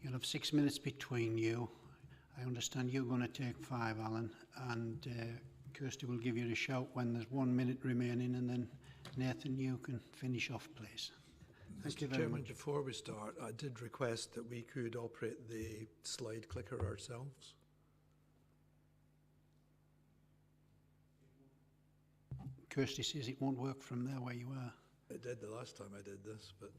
You'll have 6 minutes between you. I understand you're going to take 5, Alan, and Kirsty will give you a shout when there's 1 minute remaining, and then Nathan, you can finish off, please. Thank you very much. Before we start, I did request that we could operate the slide clicker ourselves. Kirsty says it won't work from there where you are. It did the last time I did this, but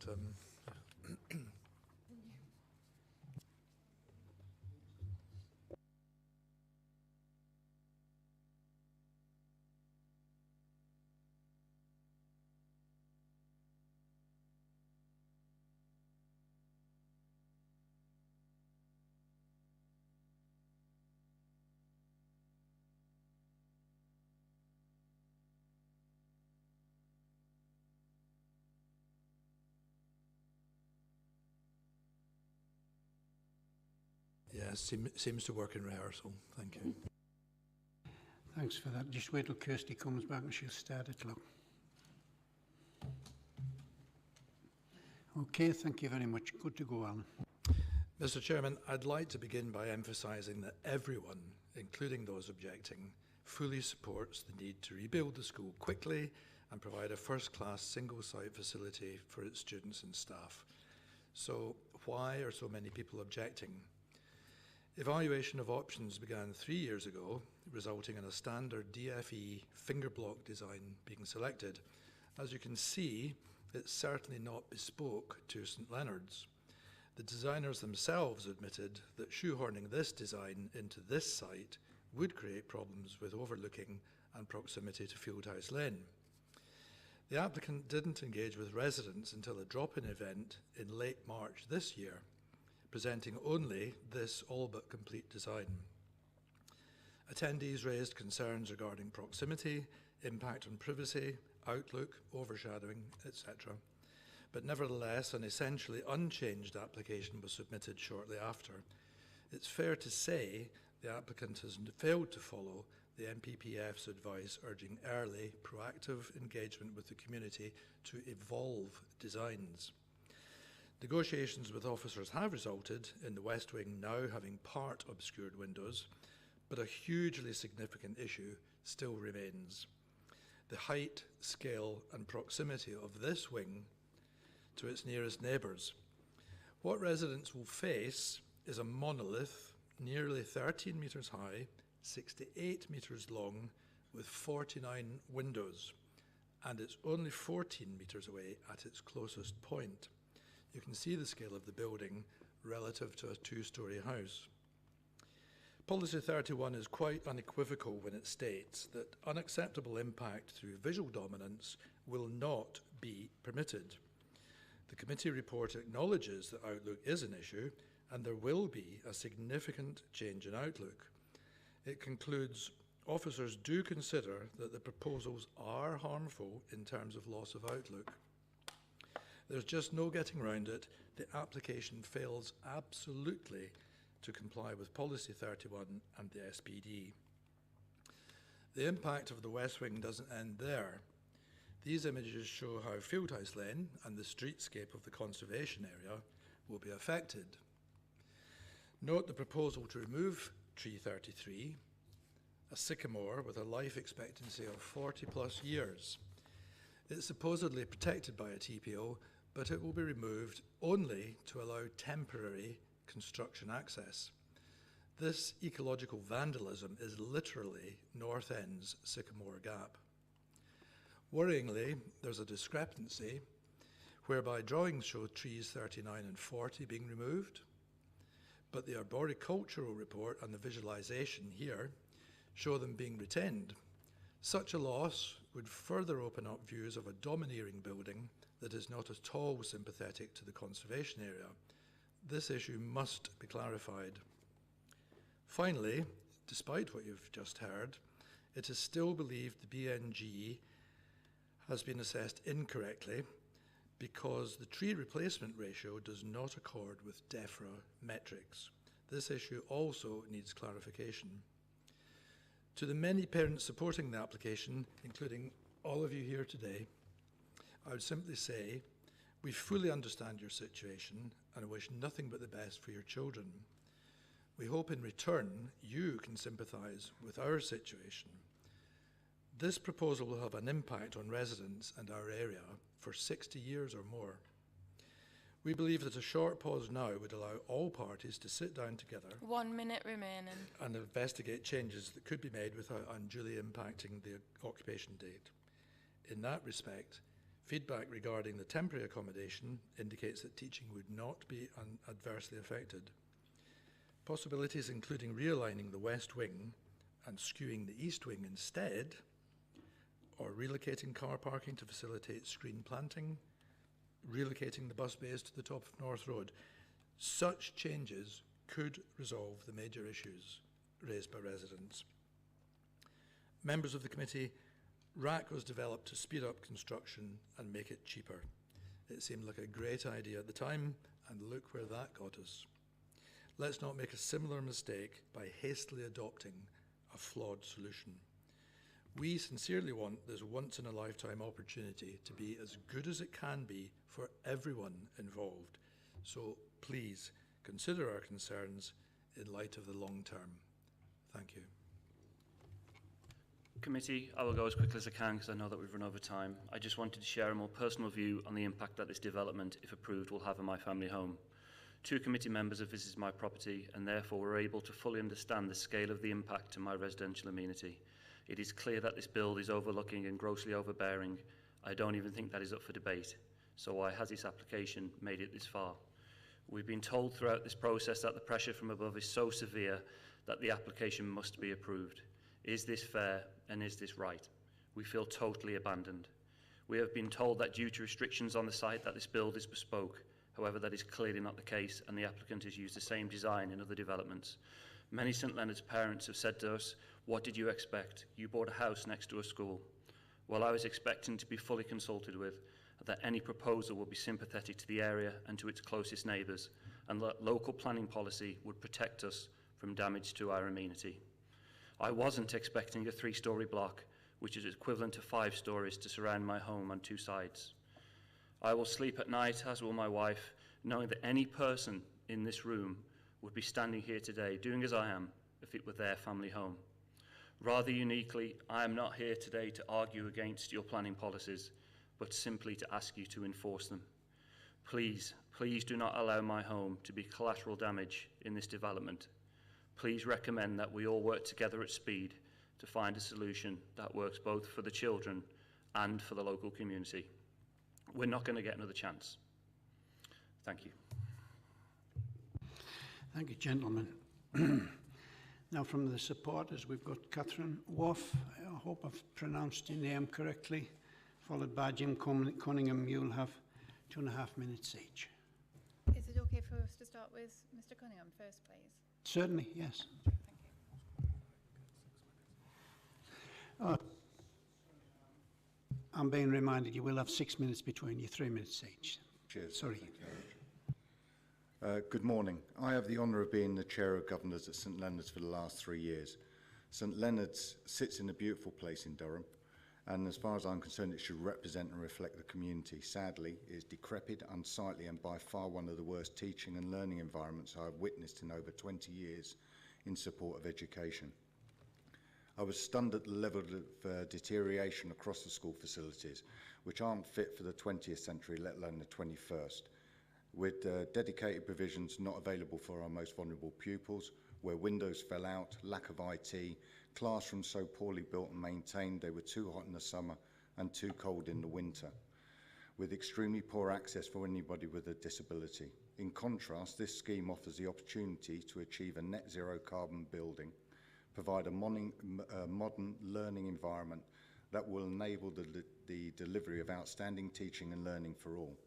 yeah, seems to work in rehearsal. Thank you. Thanks for that. Just wait till Kirsty comes back and she'll start it, look. Okay, thank you very much. Good to go, Alan. Mr. Chairman, I'd like to begin by emphasising that everyone, including those objecting, fully supports the need to rebuild the school quickly and provide a first-class single-site facility for its students and staff. So why are so many people objecting? Evaluation of options began 3 years ago, resulting in a standard DFE finger block design being selected. As you can see, it's certainly not bespoke to St Leonard's. The designers themselves admitted that shoehorning this design into this site would create problems with overlooking and proximity to Fieldhouse Lane. The applicant didn't engage with residents until a drop-in event in late March this year, presenting only this all but complete design. Attendees raised concerns regarding proximity, impact on privacy, outlook, overshadowing, etc. But nevertheless, an essentially unchanged application was submitted shortly after. It's fair to say the applicant has failed to follow the MPPF's advice urging early, proactive engagement with the community to evolve designs. Negotiations with officers have resulted in the West Wing now having part obscured windows, but a hugely significant issue still remains: the height, scale and proximity of this wing to its nearest neighbours. What residents will face is a monolith nearly 13 metres high, 68 metres long, with 49 windows, and it's only 14 metres away at its closest point. You can see the scale of the building relative to a two-storey house. Policy 31 is quite unequivocal when it states that unacceptable impact through visual dominance will not be permitted. The committee report acknowledges that outlook is an issue and there will be a significant change in outlook. It concludes, officers do consider that the proposals are harmful in terms of loss of outlook. There's just no getting around it. The application fails absolutely to comply with Policy 31 and the SPD. The impact of the West Wing doesn't end there. These images show how Fieldhouse Lane and the streetscape of the conservation area will be affected. Note the proposal to remove tree 33, a sycamore with a life expectancy of 40 plus years. It's supposedly protected by a TPO, but it will be removed only to allow temporary construction access. This ecological vandalism is literally North End's Sycamore Gap. Worryingly, there's a discrepancy whereby drawings show trees 39 and 40 being removed, but the arboricultural report and the visualisation here show them being retained. Such a loss would further open up views of a domineering building that is not at all sympathetic to the conservation area. This issue must be clarified. Finally, despite what you've just heard, it is still believed the BNG has been assessed incorrectly because the tree replacement ratio does not accord with DEFRA metrics. This issue also needs clarification. To the many parents supporting the application, including all of you here today, I would simply say, we fully understand your situation and wish nothing but the best for your children. We hope in return you can sympathise with our situation. This proposal will have an impact on residents and our area for 60 years or more. We believe that a short pause now would allow all parties to sit down together 1 minute remaining. and investigate changes that could be made without unduly impacting the occupation date. In that respect, feedback regarding the temporary accommodation indicates that teaching would not be adversely affected. Possibilities including realigning the west wing and skewing the east wing instead, or relocating car parking to facilitate screen planting, relocating the bus bays to the top of North Road. Such changes could resolve the major issues raised by residents. Members of the committee, RAC was developed to speed up construction and make it cheaper. It seemed like a great idea at the time, and look where that got us. Let's not make a similar mistake by hastily adopting a flawed solution. We sincerely want this once-in-a-lifetime opportunity to be as good as it can be for everyone involved. So please consider our concerns in light of the long term. Thank you. Committee, I will go as quickly as I can because I know that we've run over time. I just wanted to share a more personal view on the impact that this development, if approved, will have on my family home. 2 committee members have visited my property and therefore were able to fully understand the scale of the impact to my residential amenity. It is clear that this build is overlooking and grossly overbearing. I don't even think that is up for debate. So why has this application made it this far? We've been told throughout this process that the pressure from above is so severe that the application must be approved. Is this fair and is this right? We feel totally abandoned. We have been told that due to restrictions on the site that this build is bespoke. However, that is clearly not the case and the applicant has used the same design in other developments. Many St Leonard's parents have said to us, "What did you expect? You bought a house next to a school." Well, I was expecting to be fully consulted with, that any proposal would be sympathetic to the area and to its closest neighbours, and that local planning policy would protect us from damage to our amenity. I wasn't expecting a 3-storey block, which is equivalent to 5 stories, to surround my home on 2 sides. I will sleep at night, as will my wife, knowing that any person in this room would be standing here today doing as I am if it were their family home. Rather uniquely, I am not here today to argue against your planning policies, but simply to ask you to enforce them. Please, please do not allow my home to be collateral damage in this development. Please recommend that we all work together at speed to find a solution that works both for the children and for the local community. We're not going to get another chance. Thank you. Thank you, gentlemen. Now, from the supporters, we've got Catherine Wolf. I hope I've pronounced your name correctly, followed by Jim Cunningham. You'll have 2.5 minutes each. Is it okay for us to start with Mr. Cunningham first, please? Certainly, yes. Thank you. I'm being reminded you will have 6 minutes between you, 3 minutes each. Cheers. Sorry. Good morning. I have the honour of being the Chair of Governors at St Leonard's for the last 3 years. St Leonard's sits in a beautiful place in Durham, and as far as I'm concerned, it should represent and reflect the community. Sadly, it is decrepit, unsightly, and by far one of the worst teaching and learning environments I have witnessed in over 20 years in support of education. I was stunned at the level of deterioration across the school facilities, which aren't fit for the 20th century, let alone the 21st. With dedicated provisions not available for our most vulnerable pupils, where windows fell out, lack of IT, classrooms so poorly built and maintained they were too hot in the summer and too cold in the winter, with extremely poor access for anybody with a disability. In contrast, this scheme offers the opportunity to achieve a net zero carbon building, provide a modern learning environment that will enable the delivery of outstanding teaching and learning for all.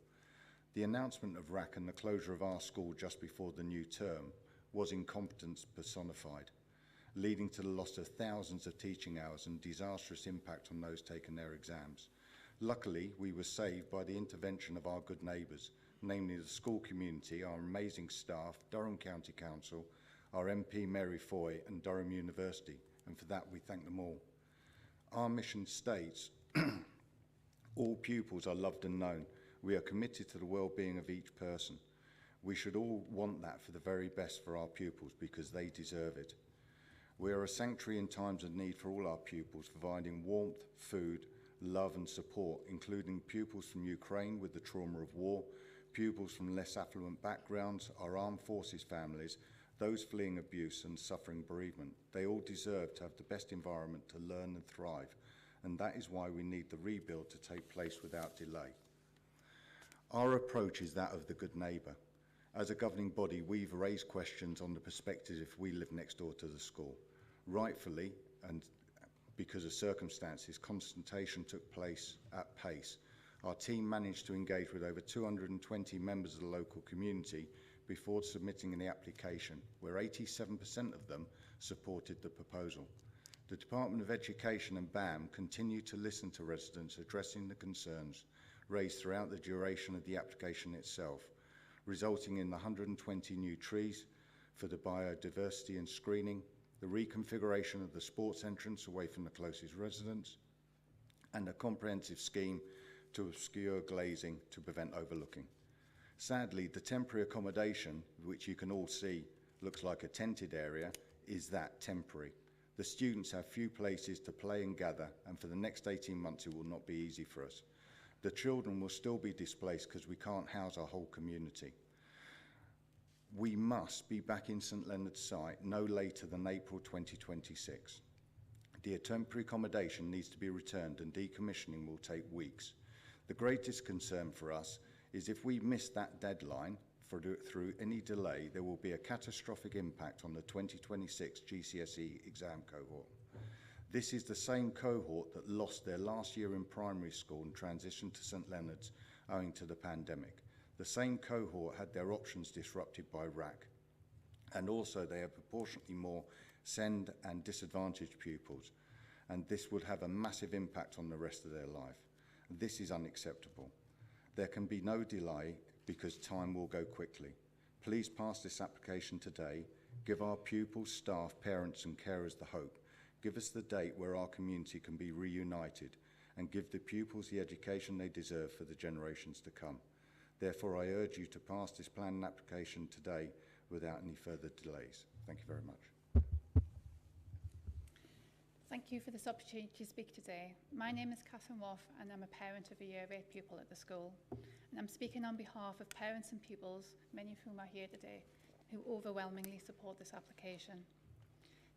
The announcement of RAC and the closure of our school just before the new term was incompetence personified, leading to the loss of thousands of teaching hours and disastrous impact on those taking their exams. Luckily, we were saved by the intervention of our good neighbours, namely the school community, our amazing staff, Durham County Council, our MP Mary Foy and Durham University, and for that we thank them all. Our mission states, all pupils are loved and known. We are committed to the well-being of each person. We should all want that for the very best for our pupils because they deserve it. We are a sanctuary in times of need for all our pupils, providing warmth, food, love and support, including pupils from Ukraine with the trauma of war, pupils from less affluent backgrounds, our armed forces families, those fleeing abuse and suffering bereavement. They all deserve to have the best environment to learn and thrive, and that is why we need the rebuild to take place without delay. Our approach is that of the good neighbour. As a governing body, we've raised questions on the perspective if we live next door to the school. Rightfully, and because of circumstances, consultation took place at pace. Our team managed to engage with over 220 members of the local community before submitting the application, where 87% of them supported the proposal. The Department of Education and BAM continue to listen to residents addressing the concerns raised throughout the duration of the application itself, resulting in the 120 new trees for the biodiversity and screening, the reconfiguration of the sports entrance away from the closest residents, and a comprehensive scheme to obscure glazing to prevent overlooking. Sadly, the temporary accommodation, which you can all see looks like a tented area, is that temporary. The students have few places to play and gather, and for the next 18 months it will not be easy for us. The children will still be displaced because we can't house our whole community. We must be back in St Leonard's site no later than April 2026. The temporary accommodation needs to be returned and decommissioning will take weeks. The greatest concern for us is if we miss that deadline through any delay, there will be a catastrophic impact on the 2026 GCSE exam cohort. This is the same cohort that lost their last year in primary school and transitioned to St Leonard's owing to the pandemic. The same cohort had their options disrupted by RAC. And also they have proportionately more SEND and disadvantaged pupils. And this would have a massive impact on the rest of their life. This is unacceptable. There can be no delay because time will go quickly. Please pass this application today. Give our pupils, staff, parents and carers the hope. Give us the date where our community can be reunited and give the pupils the education they deserve for the generations to come. Therefore, I urge you to pass this planning application today without any further delays. Thank you very much. Thank you for this opportunity to speak today. My name is Catherine Woff and I'm a parent of a Year 8 pupil at the school. And I'm speaking on behalf of parents and pupils, many of whom are here today, who overwhelmingly support this application.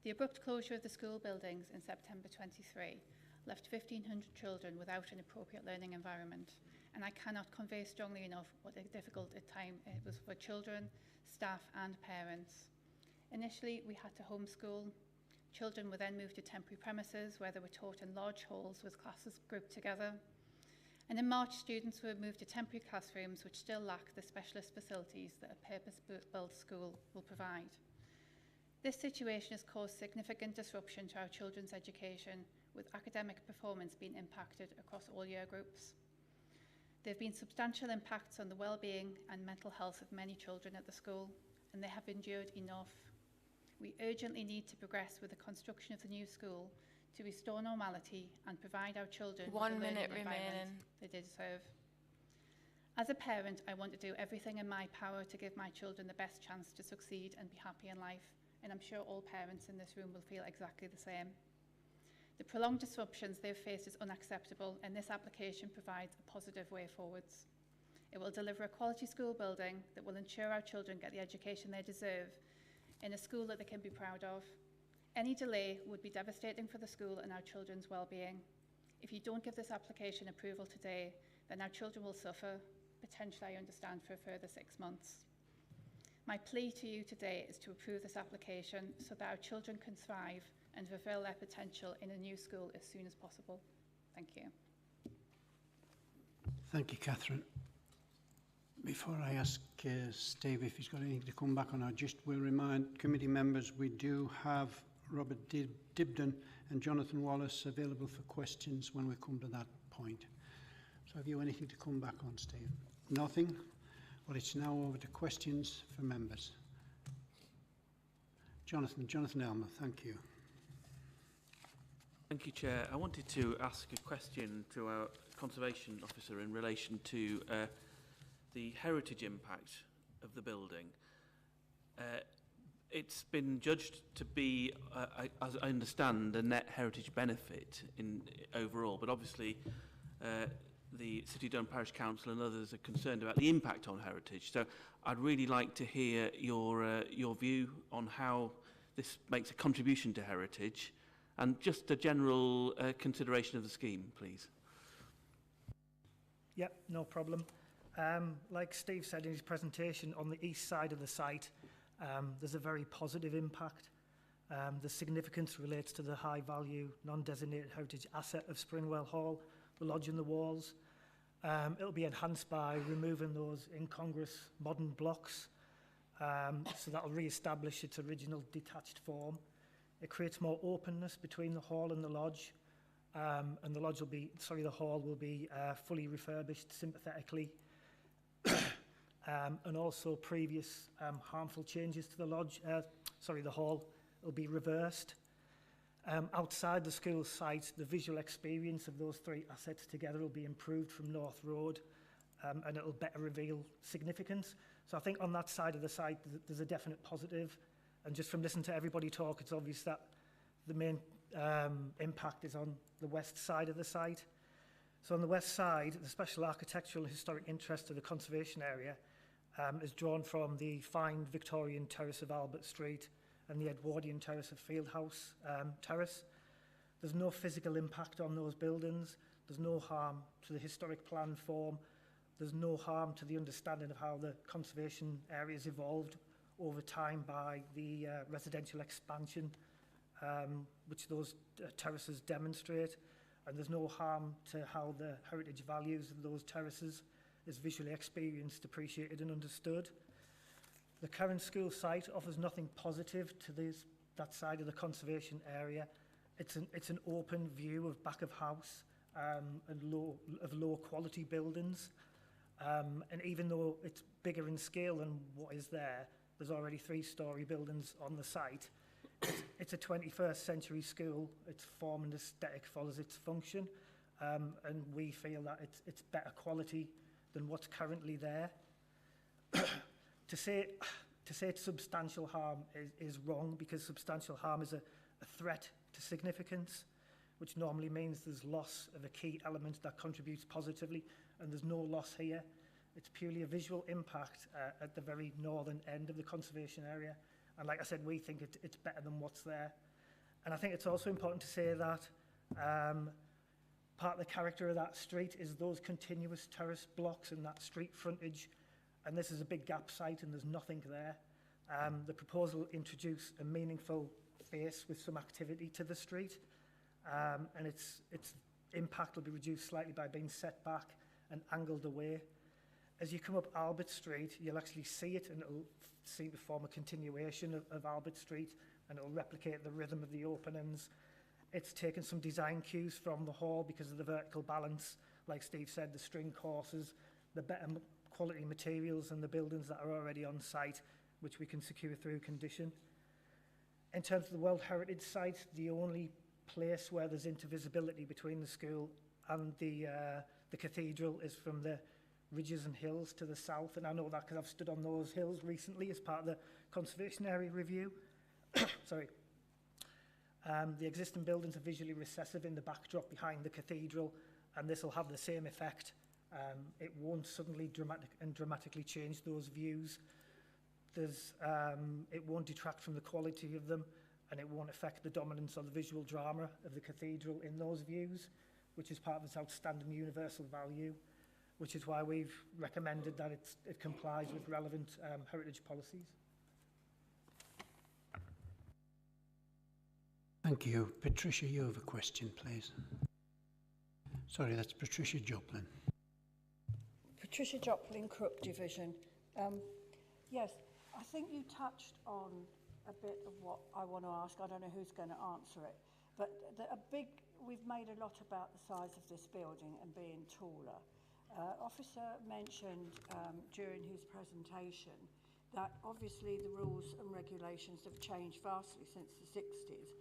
The abrupt closure of the school buildings in September 23 left 1,500 children without an appropriate learning environment, and I cannot convey strongly enough what a difficult time it was for children, staff and parents. Initially, we had to homeschool. Children were then moved to temporary premises where they were taught in large halls with classes grouped together. And in March, students were moved to temporary classrooms which still lack the specialist facilities that a purpose-built school will provide. This situation has caused significant disruption to our children's education, with academic performance being impacted across all year groups. There have been substantial impacts on the well-being and mental health of many children at the school, and they have endured enough. We urgently need to progress with the construction of the new school to restore normality and provide our children with the learning environment they deserve. As a parent, I want to do everything in my power to give my children the best chance to succeed and be happy in life, and I'm sure all parents in this room will feel exactly the same. The prolonged disruptions they've faced is unacceptable, and this application provides a positive way forwards. It will deliver a quality school building that will ensure our children get the education they deserve in a school that they can be proud of. Any delay would be devastating for the school and our children's well-being. If you don't give this application approval today, then our children will suffer, potentially, I understand, for a further 6 months. My plea to you today is to approve this application so that our children can thrive and fulfil their potential in a new school as soon as possible. Thank you. Thank you, Catherine. Before I ask Steve if he's got anything to come back on, I just will remind committee members we do have Robert Dibden and Jonathan Wallace available for questions when we come to that point. So have you anything to come back on, Steve? Nothing? Well, it's now over to questions for members. Jonathan Elmer, thank you. Thank you, Chair. I wanted to ask a question to our Conservation Officer in relation to the heritage impact of the building. It's been judged to be, as I understand, a net heritage benefit in overall, but obviously the City of Durham Parish Council and others are concerned about the impact on heritage. So I'd really like to hear your view on how this makes a contribution to heritage, and just a general consideration of the scheme, please. Yep, no problem. Like Steve said in his presentation, on the east side of the site, there's a very positive impact. The significance relates to the high-value, non-designated heritage asset of Springwell Hall, the lodge and the walls. It'll be enhanced by removing those incongruous modern blocks, so that'll re-establish its original detached form. It creates more openness between the hall and the lodge, and the hall will be fully refurbished sympathetically. And also previous harmful changes to the the hall will be reversed. Outside the school site, the visual experience of those three assets together will be improved from North Road, and it'll better reveal significance. So I think on that side of the site, there's a definite positive. And just from listening to everybody talk, it's obvious that the main impact is on the west side of the site. So on the west side, the special architectural and historic interest of the conservation area is drawn from the fine Victorian terrace of Albert Street and the Edwardian terrace of Fieldhouse Terrace. There's no physical impact on those buildings. There's no harm to the historic plan form. There's no harm to the understanding of how the conservation areas evolved over time by the residential expansion, which those terraces demonstrate. And there's no harm to how the heritage values of those terraces is visually experienced, appreciated and understood. The current school site offers nothing positive to that side of the conservation area. It's an open view of back of house and low quality buildings. And even though it's bigger in scale than what is there, there's already 3-storey buildings on the site. It's a 21st century school. Its form and aesthetic follows its function, and we feel that it's better quality than what's currently there. To say it's substantial harm is wrong, because substantial harm is a threat to significance, which normally means there's loss of a key element that contributes positively, and there's no loss here. It's purely a visual impact at the very northern end of the conservation area. And like I said, we think it's better than what's there. And I think it's also important to say that part of the character of that street is those continuous terrace blocks and that street frontage. And this is a big gap site and there's nothing there. The proposal will introduce a meaningful face with some activity to the street. And its impact will be reduced slightly by being set back and angled away. As you come up Albert Street, you'll actually see it, and it'll seem to form a continuation of Albert Street, and it'll replicate the rhythm of the openings. It's taken some design cues from the hall because of the vertical balance, like Steve said, the string courses, the better quality materials and the buildings that are already on site, which we can secure through condition. In terms of the World Heritage Site, the only place where there's intervisibility between the school and the cathedral is from the ridges and hills to the south, and I know that because I've stood on those hills recently as part of the conservation area review. Sorry. The existing buildings are visually recessive in the backdrop behind the cathedral, and this will have the same effect. It won't suddenly dramatically change those views. It won't detract from the quality of them, and it won't affect the dominance or the visual drama of the cathedral in those views, which is part of its outstanding universal value, which is why we've recommended that it complies with relevant heritage policies. Thank you. Patricia, you have a question, please. Sorry, that's Patricia Joplin. Patricia Joplin, Crook Division. Yes, I think you touched on a bit of what I want to ask. I don't know who's going to answer it, but we've made a lot about the size of this building and being taller. Officer mentioned during his presentation that obviously the rules and regulations have changed vastly since the 60s,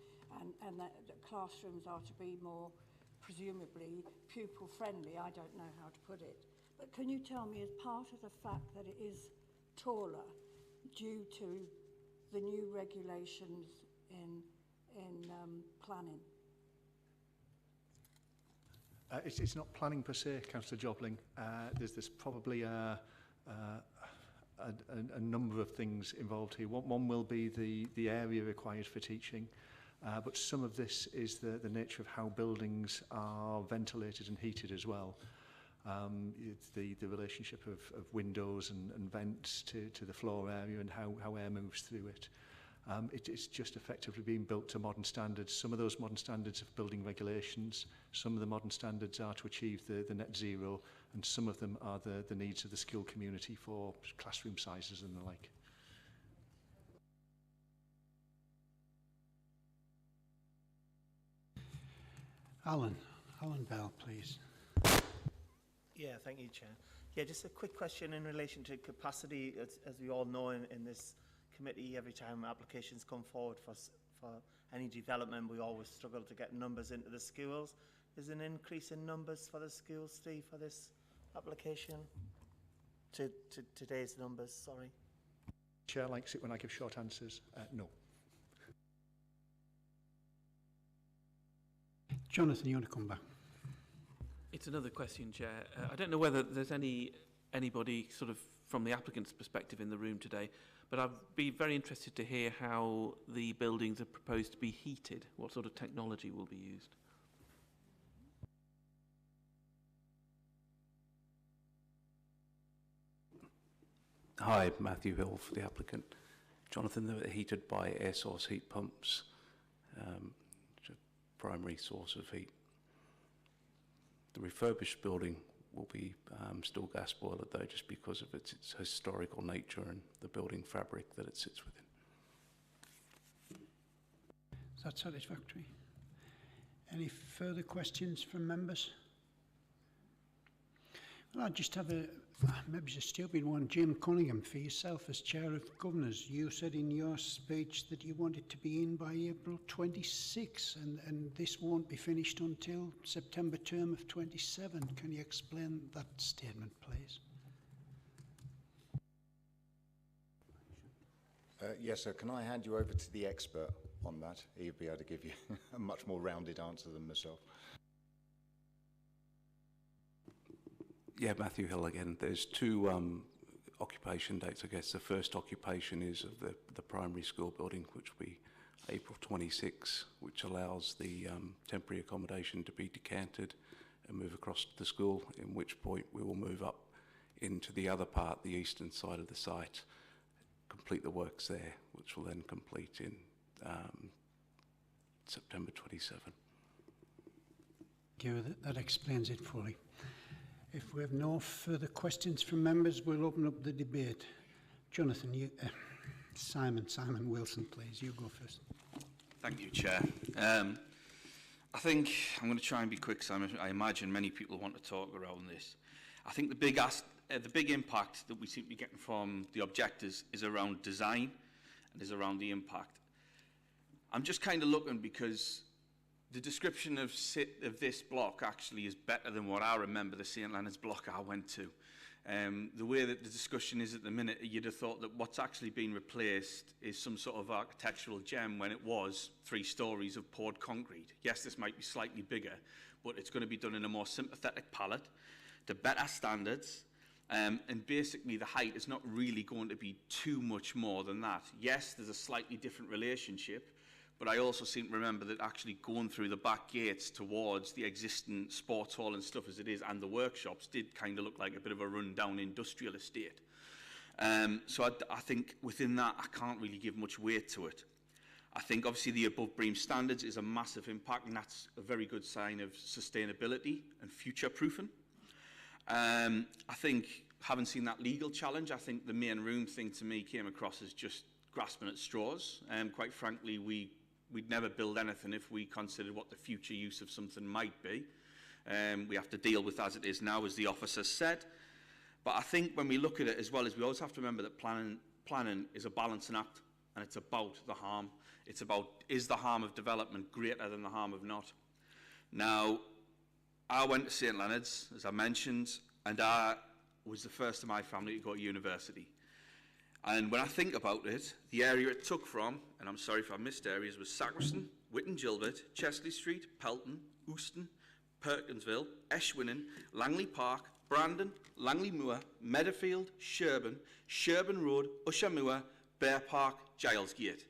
and that classrooms are to be more, presumably, pupil-friendly. I don't know how to put it. But can you tell me, as part of the fact that it is taller due to the new regulations in planning? It's not planning per se, Councillor Jobling. There's probably a number of things involved here. One will be the area required for teaching, but some of this is the nature of how buildings are ventilated and heated as well. It's the relationship of windows and vents to the floor area and how air moves through it. It's just effectively being built to modern standards. Some of those modern standards have building regulations. Some of the modern standards are to achieve the net zero, and some of them are the needs of the school community for classroom sizes and the like. Alan Bell, please. Yeah, thank you, Chair. Yeah, just a quick question in relation to capacity. As we all know in this committee, every time applications come forward for any development, we always struggle to get numbers into the schools. Is an increase in numbers for the schools, Steve, for this application? To today's numbers, sorry. Chair likes it when I give short answers. No. Jonathan, you want to come back? It's another question, Chair. I don't know whether there's anybody sort of from the applicant's perspective in the room today, but I'd be very interested to hear how the buildings are proposed to be heated. What sort of technology will be used? Hi, Matthew Hill for the applicant. Jonathan, they're heated by air source heat pumps, primary source of heat. The refurbished building will be still gas boiler though, just because of its historical nature and the building fabric that it sits within. Is that satisfactory? Any further questions from members? Well, I just have a Maybe it's a stupid one. Jim Cunningham, for yourself as Chair of Governors, you said in your speech that you want it to be in by April 26, and this won't be finished until September term of 27. Can you explain that statement, please? Yes, sir. Can I hand you over to the expert on that? He'll be able to give you a much more rounded answer than myself. Yeah, Matthew Hill again. There's two occupation dates, I guess. The first occupation is of the primary school building, which will be April 26, which allows the temporary accommodation to be decanted and move across to the school, in which point we will move up into the other part, the eastern side of the site, complete the works there, which will then complete in September 27. Thank you. That explains it fully. If we have no further questions from members, we'll open up the debate. Jonathan, Simon Wilson, please. You go first. Thank you, Chair. I think I'm going to try and be quick, Simon. I imagine many people want to talk around this. I think the big impact that we seem to be getting from the objectives is around design and is around the impact. I'm just kind of looking because the description of this block actually is better than what I remember the St Leonard's block I went to. The way that the discussion is at the minute, you'd have thought that what's actually been replaced is some sort of architectural gem when it was 3 stories of poured concrete. Yes, this might be slightly bigger, but it's going to be done in a more sympathetic palette, to better standards, and basically the height is not really going to be too much more than that. Yes, there's a slightly different relationship, but I also seem to remember that actually going through the back gates towards the existing sports hall and stuff as it is, and the workshops, did kind of look like a bit of a run-down industrial estate. So I think within that, I can't really give much weight to it. I think obviously the above BREEAM standards is a massive impact, and that's a very good sign of sustainability and future-proofing. I think, having seen that legal challenge, I think the main room thing to me came across as just grasping at straws. Quite frankly, we'd never build anything if we considered what the future use of something might be. We have to deal with as it is now, as the officer said. But I think when we look at it as well, as we always have to remember that planning is a balancing act, and it's about the harm. It's about, is the harm of development greater than the harm of not? Now, I went to St Leonard's, as I mentioned, and I was the first of my family to go to university. And when I think about it, the area it took from, and I'm sorry if I missed areas, was Sacriston, Witton Gilbert, Chesley Street, Pelton, Euston, Perkinsville, Eschwinnon, Langley Park, Brandon, Langley Moor, Meadowfield, Sherburn Road, Usher Moor, Bear Park, Giles Gate.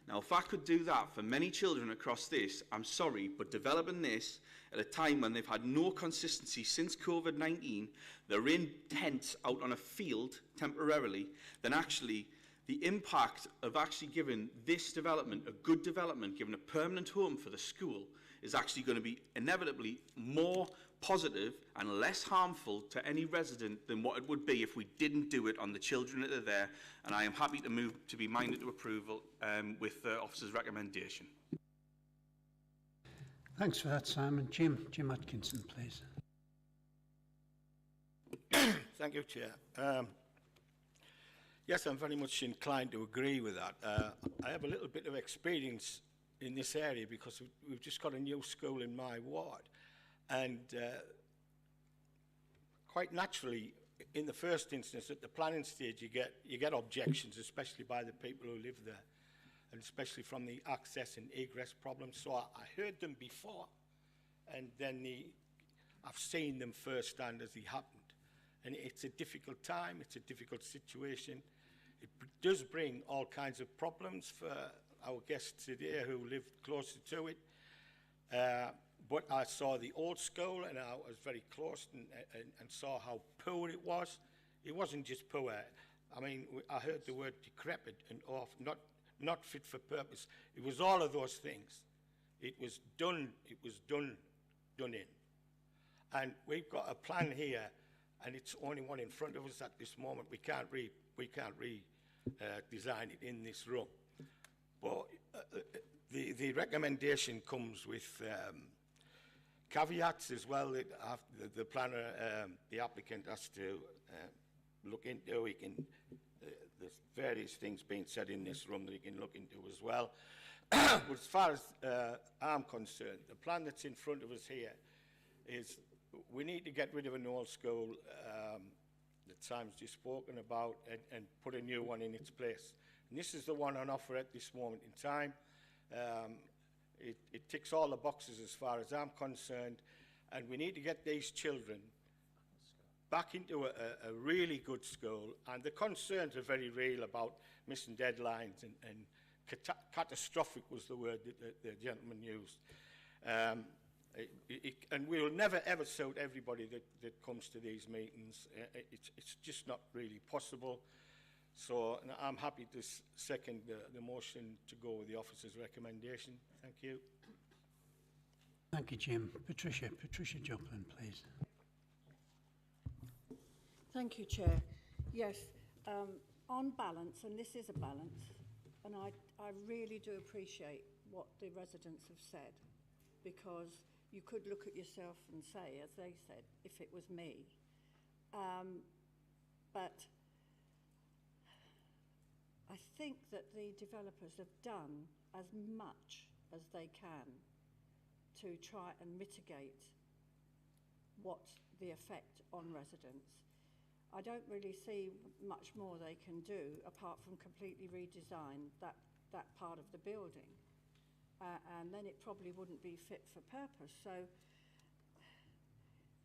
Now, if I could do that for many children across this, I'm sorry, but developing this at a time when they've had no consistency since COVID-19, they're in tents out on a field temporarily, then actually the impact of actually giving this development, a good development, given a permanent home for the school, is actually going to be inevitably more positive and less harmful to any resident than what it would be if we didn't do it on the children that are there. And I am happy to move to be minded to approval with the officer's recommendation. Thanks for that, Simon. Jim Atkinson, please. Thank you, Chair. Yes, I'm very much inclined to agree with that. I have a little bit of experience in this area because we've just got a new school in my ward. And quite naturally, in the first instance, at the planning stage, you get objections, especially by the people who live there, and especially from the access and egress problems. So I heard them before, and then I've seen them firsthand as they happened. And it's a difficult time, it's a difficult situation. It does bring all kinds of problems for our guests today who live closer to it. But I saw the old school, and I was very close and saw how poor it was. It wasn't just poor. I mean, I heard the word decrepit and off, not fit for purpose. It was all of those things. It was done in. And we've got a plan here, and it's only one in front of us at this moment. We can't design it in this room. But the recommendation comes with caveats as well that the planner, the applicant has to look into. He can, there's various things being said in this room that he can look into as well. But as far as I'm concerned, the plan that's in front of us here is we need to get rid of an old school that Simon's just spoken about and put a new one in its place. And this is the one on offer at this moment in time. It ticks all the boxes as far as I'm concerned, and we need to get these children back into a really good school. And the concerns are very real about missing deadlines, and catastrophic was the word that the gentleman used. And we will never ever suit everybody that comes to these meetings. It's just not really possible. So I'm happy to second the motion to go with the officer's recommendation. Thank you. Thank you, Jim. Patricia Joplin, please. Thank you, Chair. Yes, on balance, and this is a balance, and I really do appreciate what the residents have said, because you could look at yourself and say, as they said, if it was me. But I think that the developers have done as much as they can to try and mitigate what the effect on residents. I don't really see much more they can do apart from completely redesign that part of the building. And then it probably wouldn't be fit for purpose. So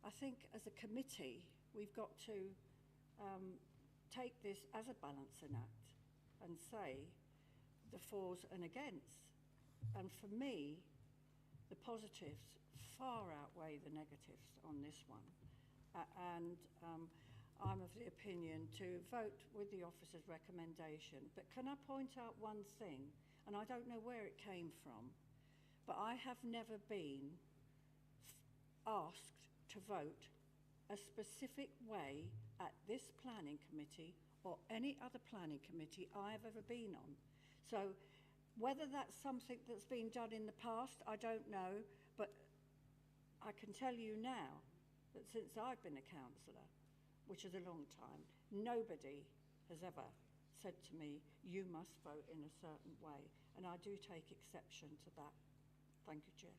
I think as a committee, we've got to take this as a balancing act and say the fors and against. And for me, the positives far outweigh the negatives on this one. I'm of the opinion to vote with the officer's recommendation. But can I point out one thing? And I don't know where it came from, but I have never been asked to vote a specific way at this planning committee or any other planning committee I've ever been on. So whether that's something that's been done in the past, I don't know, but I can tell you now that since I've been a councillor, which is a long time, nobody has ever said to me, you must vote in a certain way. And I do take exception to that. Thank you, Chair.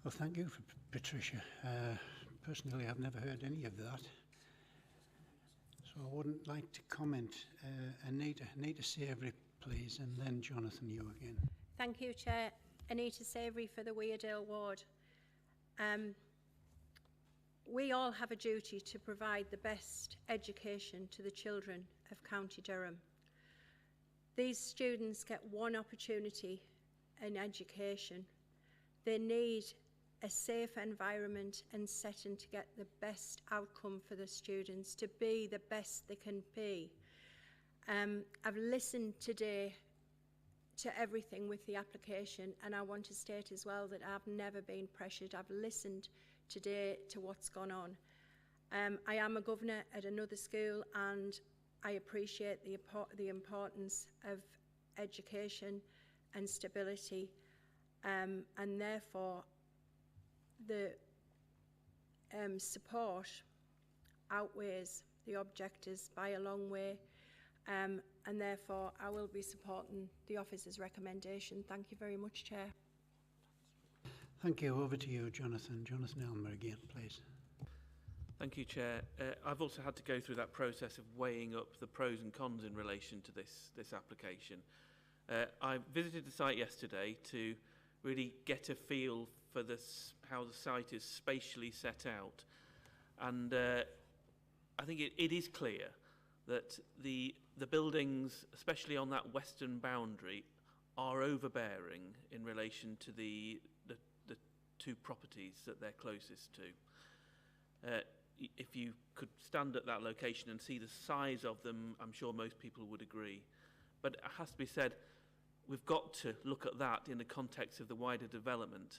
Well, thank you, Patricia. Personally, I've never heard any of that. So I wouldn't like to comment. Anita Savoury, please, and then Jonathan, you again. Thank you, Chair. Anita Savoury for the Weardale ward. We all have a duty to provide the best education to the children of County Durham. These students get one opportunity in education. They need a safe environment and setting to get the best outcome for the students, to be the best they can be. I've listened today to everything with the application, and I want to state as well that I've never been pressured. I've listened today to what's gone on. I am a governor at another school, and I appreciate the importance of education and stability, and therefore the support outweighs the objectors by a long way, and therefore I will be supporting the officer's recommendation. Thank you very much, Chair. Thank you. Over to you, Jonathan. Jonathan Elmer again, please. Thank you, Chair. I've also had to go through that process of weighing up the pros and cons in relation to this application. I visited the site yesterday to really get a feel for how the site is spatially set out. And I think it is clear that the buildings, especially on that western boundary, are overbearing in relation to the two properties that they're closest to. If you could stand at that location and see the size of them, I'm sure most people would agree. But it has to be said, we've got to look at that in the context of the wider development.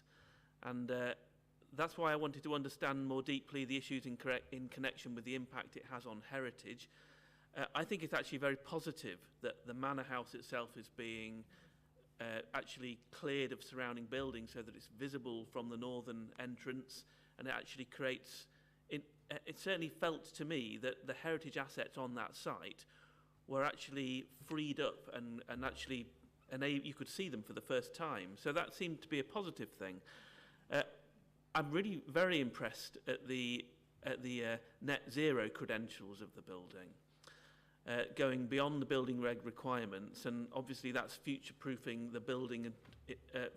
And that's why I wanted to understand more deeply the issues in connection with the impact it has on heritage. I think it's actually very positive that the manor house itself is being actually cleared of surrounding buildings so that it's visible from the northern entrance, and it actually creates, it certainly felt to me that the heritage assets on that site were actually freed up and actually you could see them for the first time. So that seemed to be a positive thing. I'm really very impressed at the net zero credentials of the building, going beyond the building reg requirements, and obviously that's future-proofing the building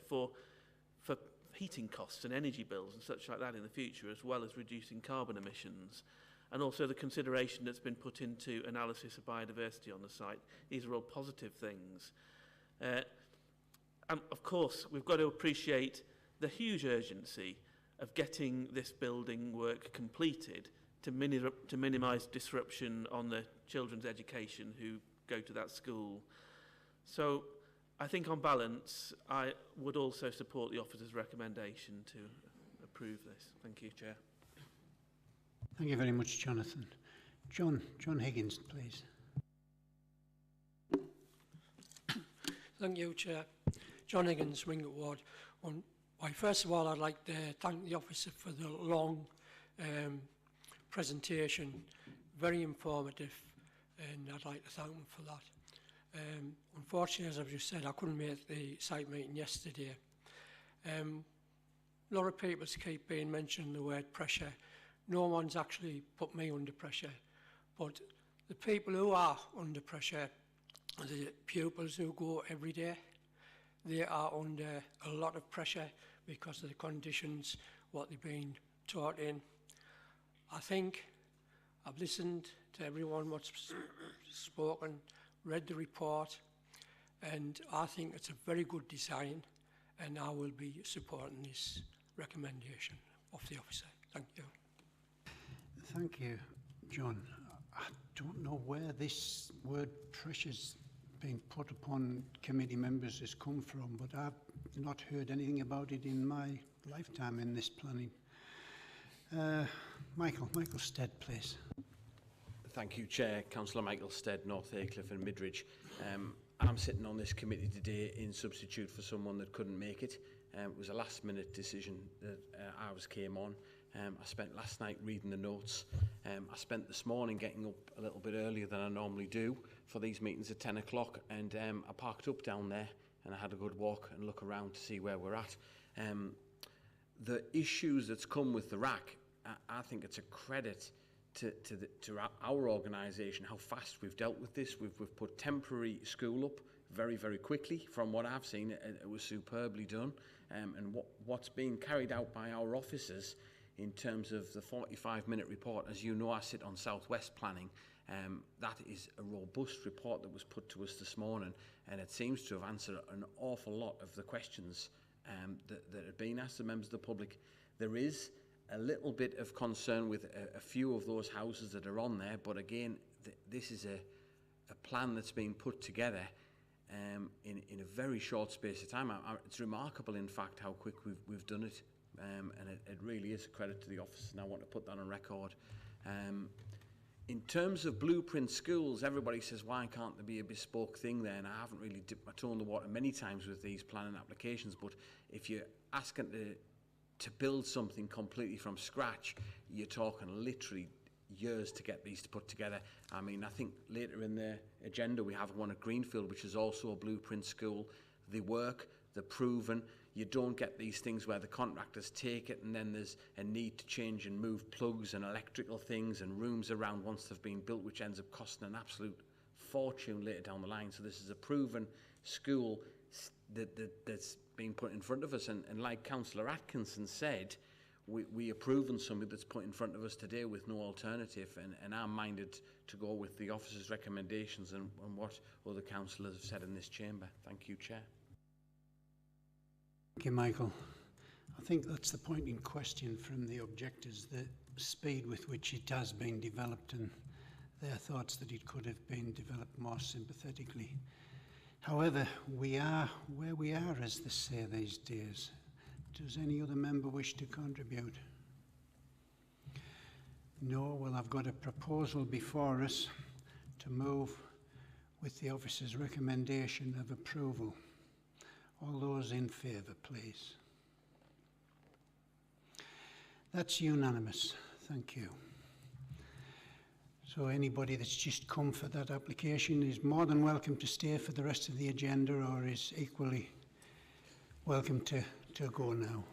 for heating costs and energy bills and such like that in the future, as well as reducing carbon emissions. And also the consideration that's been put into analysis of biodiversity on the site. These are all positive things. And of course, we've got to appreciate the huge urgency of getting this building work completed to minimise disruption on the children's education who go to that school. So I think on balance, I would also support the officer's recommendation to approve this. Thank you, Chair. Thank you very much, Jonathan. John Higgins, please. Thank you, Chair. John Higgins, Ringwood Ward. First of all, I'd like to thank the officer for the long presentation. Very informative, and I'd like to thank him for that. Unfortunately, as I've just said, I couldn't make the site meeting yesterday. A lot of people keep being mentioning the word pressure. No one's actually put me under pressure, but the people who are under pressure are the pupils who go every day. They are under a lot of pressure because of the conditions, what they've been taught in. I think I've listened to everyone what's spoken, read the report, and I think it's a very good design, and I will be supporting this recommendation of the officer. Thank you. Thank you, John. I don't know where this word pressure's been put upon committee members has come from, but I've not heard anything about it in my lifetime in this planning. Michael Stead, please. Thank you, Chair. Councillor Michael Stead, North Aycliffe and Midridge. I'm sitting on this committee today in substitute for someone that couldn't make it. It was a last-minute decision that ours came on. I spent last night reading the notes. I spent this morning getting up a little bit earlier than I normally do for these meetings at 10 o'clock, and I parked up down there and I had a good walk and look around to see where we're at. The issues that's come with the RAC, I think it's a credit to our organisation, how fast we've dealt with this. We've put temporary school up very, very quickly. From what I've seen, it was superbly done. And what's being carried out by our officers in terms of the 45-minute report, as you know, I sit on Southwest Planning. That is a robust report that was put to us this morning, and it seems to have answered an awful lot of the questions that had been asked of members of the public. There is a little bit of concern with a few of those houses that are on there, but again, this is a plan that's been put together in a very short space of time. It's remarkable, in fact, how quick we've done it, and it really is a credit to the office, and I want to put that on record. In terms of blueprint schools, everybody says, why can't there be a bespoke thing there? And I haven't really dipped my toe in the water many times with these planning applications, but if you're asking to build something completely from scratch, you're talking literally years to get these to put together. I mean, I think later in the agenda we have one at Greenfield, which is also a blueprint school. They work, they're proven. You don't get these things where the contractors take it and then there's a need to change and move plugs and electrical things and rooms around once they've been built, which ends up costing an absolute fortune later down the line. So this is a proven school that's being put in front of us. And like Councillor Atkinson said, we are proving something that's put in front of us today with no alternative, and I'm minded to go with the officer's recommendations and what other councillors have said in this chamber. Thank you, Chair. Thank you, Michael. I think that's the point in question from the objectors, the speed with which it has been developed and their thoughts that it could have been developed more sympathetically. However, we are where we are, as they say these days. Does any other member wish to contribute? No. Well, I've got a proposal before us to move with the officer's recommendation of approval. All those in favour, please. That's unanimous. Thank you. So anybody that's just come for that application is more than welcome to stay for the rest of the agenda, or is equally welcome to go now.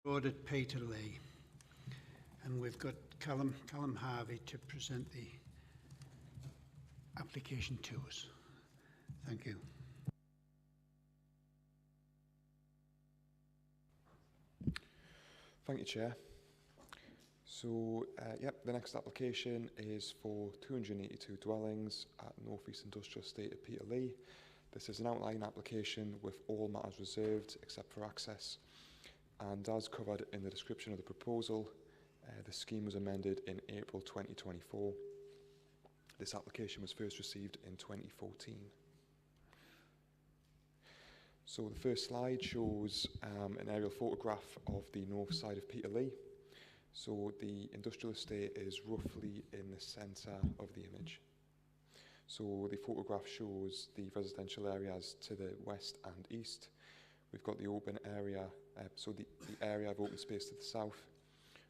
Road at Peterlee, and we've got Callum Harvey to present the application to us. Thank you. Thank you, Chair. So, the next application is for 282 dwellings at North East Industrial Estate at Peterlee. This is an outline application with all matters reserved except for access. And as covered in the description of the proposal, the scheme was amended in April 2024. This application was first received in 2014. So the first slide shows an aerial photograph of the north side of Peterlee. So the industrial estate is roughly in the centre of the image. So the photograph shows the residential areas to the west and east. We've got the open area, so the area of open space to the south.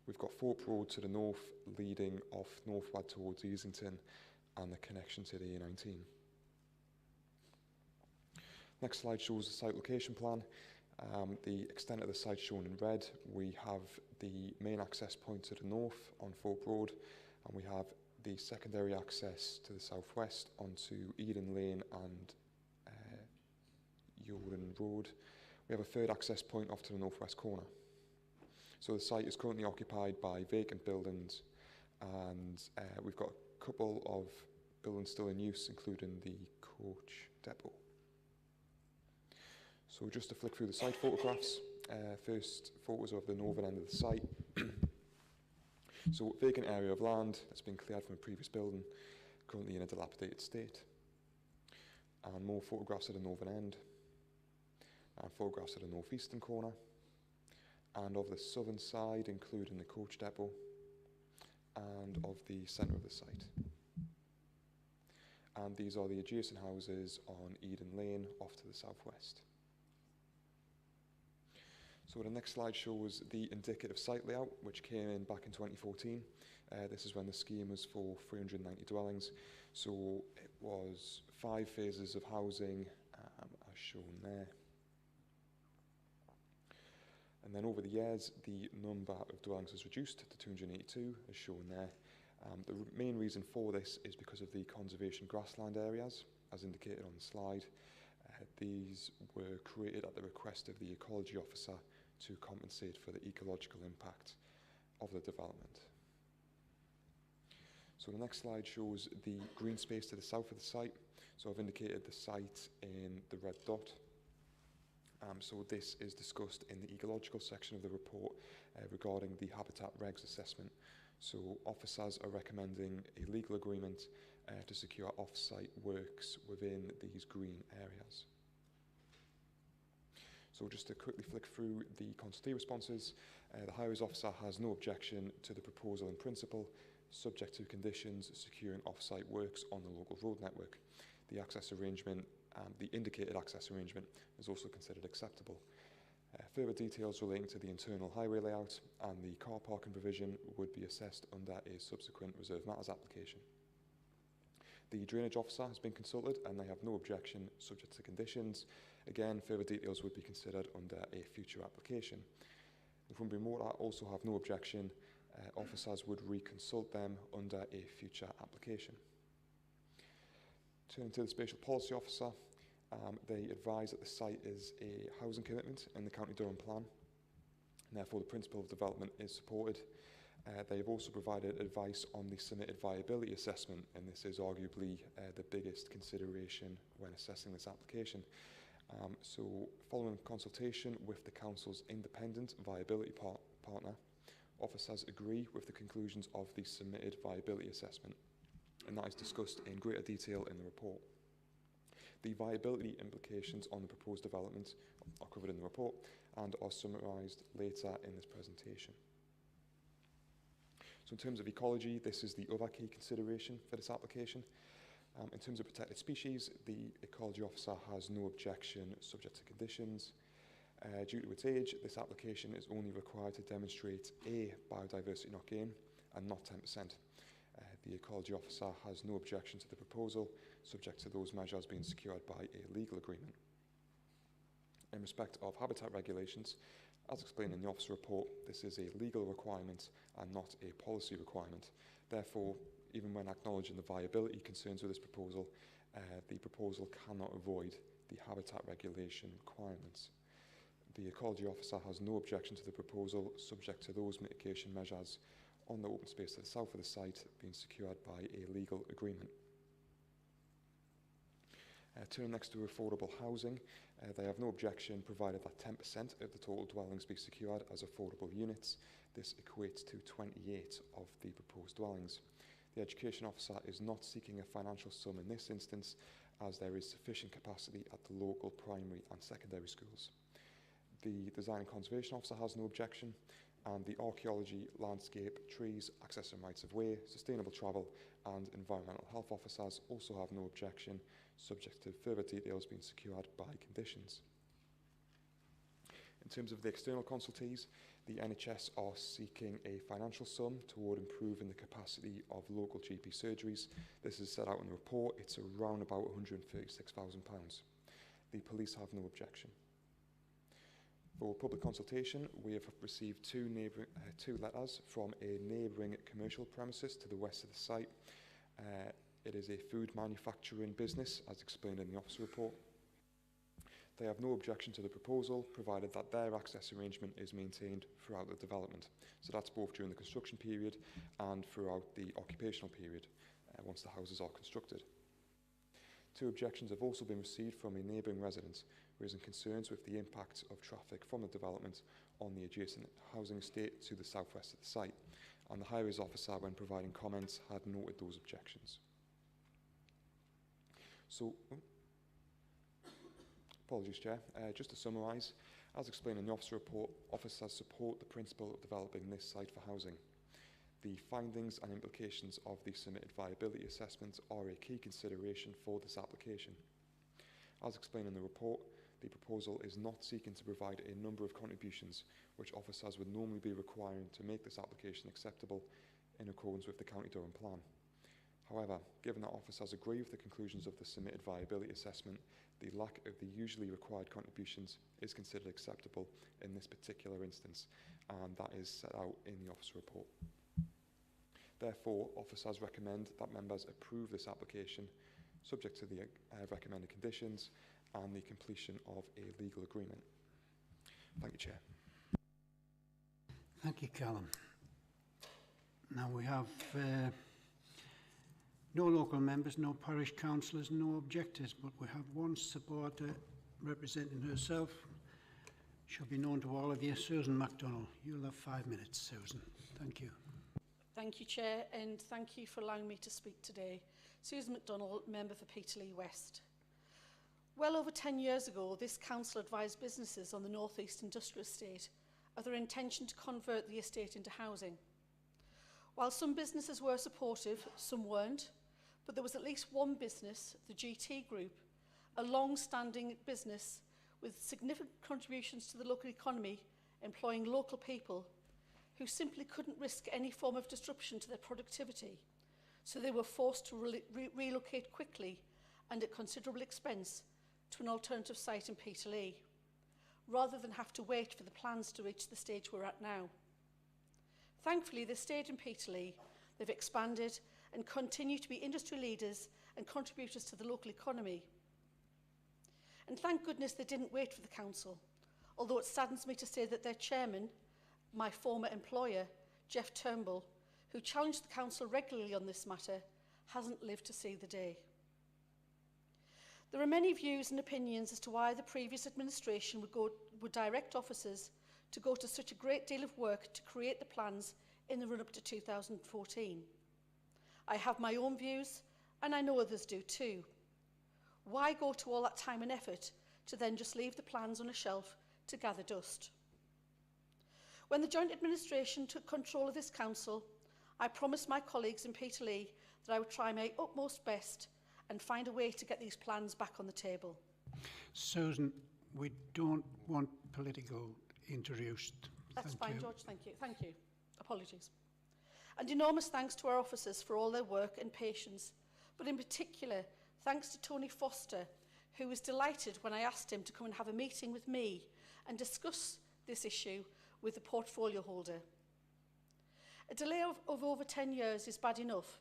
We've got Thorpe Road to the north, leading off northward towards Easington, and the connection to the A19. Next slide shows the site location plan. The extent of the site shown in red. We have the main access point to the north on Thorpe Road, and we have the secondary access to the southwest onto Eden Lane and Yoden Road. We have a third access point off to the northwest corner. So the site is currently occupied by vacant buildings, and we've got a couple of buildings still in use, including the coach depot. So just to flick through the site photographs, first photos of the northern end of the site. So vacant area of land that's been cleared from a previous building, currently in a dilapidated state. And more photographs of the northern end, and photographs of the northeastern corner, and of the southern side, including the coach depot, and of the centre of the site. And these are the adjacent houses on Eden Lane off to the southwest. So the next slide shows the indicative site layout, which came in back in 2014. This is when the scheme was for 390 dwellings. So it was 5 phases of housing, as shown there. And then over the years, the number of dwellings was reduced to 282, as shown there. The main reason for this is because of the conservation grassland areas, as indicated on the slide. These were created at the request of the ecology officer to compensate for the ecological impact of the development. So the next slide shows the green space to the south of the site. So I've indicated the site in the red dot. So this is discussed in the ecological section of the report regarding the habitat regs assessment. So officers are recommending a legal agreement to secure off-site works within these green areas. So just to quickly flick through the consultee responses, the highways officer has no objection to the proposal in principle, subject to conditions securing off-site works on the local road network. The access arrangement, the indicated access arrangement, is also considered acceptable. Further details relating to the internal highway layout and the car parking provision would be assessed under a subsequent reserve matters application. The drainage officer has been consulted and they have no objection subject to conditions. Again, further details would be considered under a future application. Northumbrian Water also have no objection. Officers would reconsult them under a future application. Turning to the spatial policy officer, they advise that the site is a housing commitment in the County Durham plan, and therefore the principle of development is supported. They have also provided advice on the submitted viability assessment, and this is arguably the biggest consideration when assessing this application. So following consultation with the Council's independent viability partner, officers agree with the conclusions of the submitted viability assessment, and that is discussed in greater detail in the report. The viability implications on the proposed development are covered in the report and are summarised later in this presentation. So in terms of ecology, this is the other key consideration for this application. In terms of protected species, the ecology officer has no objection subject to conditions. Due to its age, this application is only required to demonstrate a biodiversity knock gain and not 10%. The ecology officer has no objection to the proposal, subject to those measures being secured by a legal agreement. In respect of habitat regulations, As explained in the officer report, this is a legal requirement and not a policy requirement. Therefore, even when acknowledging the viability concerns with this proposal, the proposal cannot avoid the habitat regulation requirements. The ecology officer has no objection to the proposal, subject to those mitigation measures on the open space to the south of the site being secured by a legal agreement. Turning next to affordable housing, they have no objection provided that 10% of the total dwellings be secured as affordable units. This equates to 28 of the proposed dwellings. The education officer is not seeking a financial sum in this instance, as there is sufficient capacity at the local primary and secondary schools. The design and conservation officer has no objection, and the archaeology, landscape, trees, access and rights of way, sustainable travel and environmental health officers also have no objection, subject to further details being secured by conditions. In terms of the external consultees, the NHS are seeking a financial sum toward improving the capacity of local GP surgeries. This is set out in the report. It's around about £136,000. The police have no objection. For public consultation, we have received two letters from a neighbouring commercial premises to the west of the site. It is a food manufacturing business, as explained in the officer report. They have no objection to the proposal, provided that their access arrangement is maintained throughout the development. So that's both during the construction period and throughout the occupational period, once the houses are constructed. Two objections have also been received from a neighbouring resident, raising concerns with the impact of traffic from the development on the adjacent housing estate to the southwest of the site, and the highways officer, when providing comments, had noted those objections. So, apologies, Chair. Just to summarise, as explained in the officer report, officers support the principle of developing this site for housing. The findings and implications of the submitted viability assessment are a key consideration for this application. As explained in the report, the proposal is not seeking to provide a number of contributions which officers would normally be requiring to make this application acceptable in accordance with the County Durham Plan. However, given that officers agree with the conclusions of the submitted viability assessment, the lack of the usually required contributions is considered acceptable in this particular instance, and that is set out in the officer report. Therefore, officers recommend that members approve this application, subject to the recommended conditions and the completion of a legal agreement. Thank you, Chair. Thank you, Callum. Now we have no local members, no parish councillors, no objectors, but we have one supporter representing herself. She'll be known to all of you, Susan MacDonald. You'll have 5 minutes, Susan. Thank you. Thank you, Chair, and thank you for allowing me to speak today. Susan MacDonald, member for Peterlee West. Well over 10 years ago, this council advised businesses on the North East Industrial Estate of their intention to convert the estate into housing. While some businesses were supportive, some weren't, but there was at least one business, the GT Group, a long-standing business with significant contributions to the local economy, employing local people, who simply couldn't risk any form of disruption to their productivity, so they were forced to relocate quickly and at considerable expense to an alternative site in Peterlee, rather than have to wait for the plans to reach the stage we're at now. Thankfully, they've stayed in Peterlee, they've expanded and continue to be industry leaders and contributors to the local economy. And thank goodness they didn't wait for the council, although it saddens me to say that their chairman, my former employer, Jeff Turnbull, who challenged the council regularly on this matter, hasn't lived to see the day. There are many views and opinions as to why the previous administration would direct officers to go to such a great deal of work to create the plans in the run-up to 2014. I have my own views, and I know others do too. Why go to all that time and effort to then just leave the plans on a shelf to gather dust? When the joint administration took control of this council, I promised my colleagues in Peterlee that I would try my utmost best and find a way to get these plans back on the table. Susan, we don't want political introduced. That's fine, George, thank you. Thank you. Apologies. And enormous thanks to our officers for all their work and patience, but in particular, thanks to Tony Foster, who was delighted when I asked him to come and have a meeting with me and discuss this issue with the portfolio holder. A delay of over 10 years is bad enough,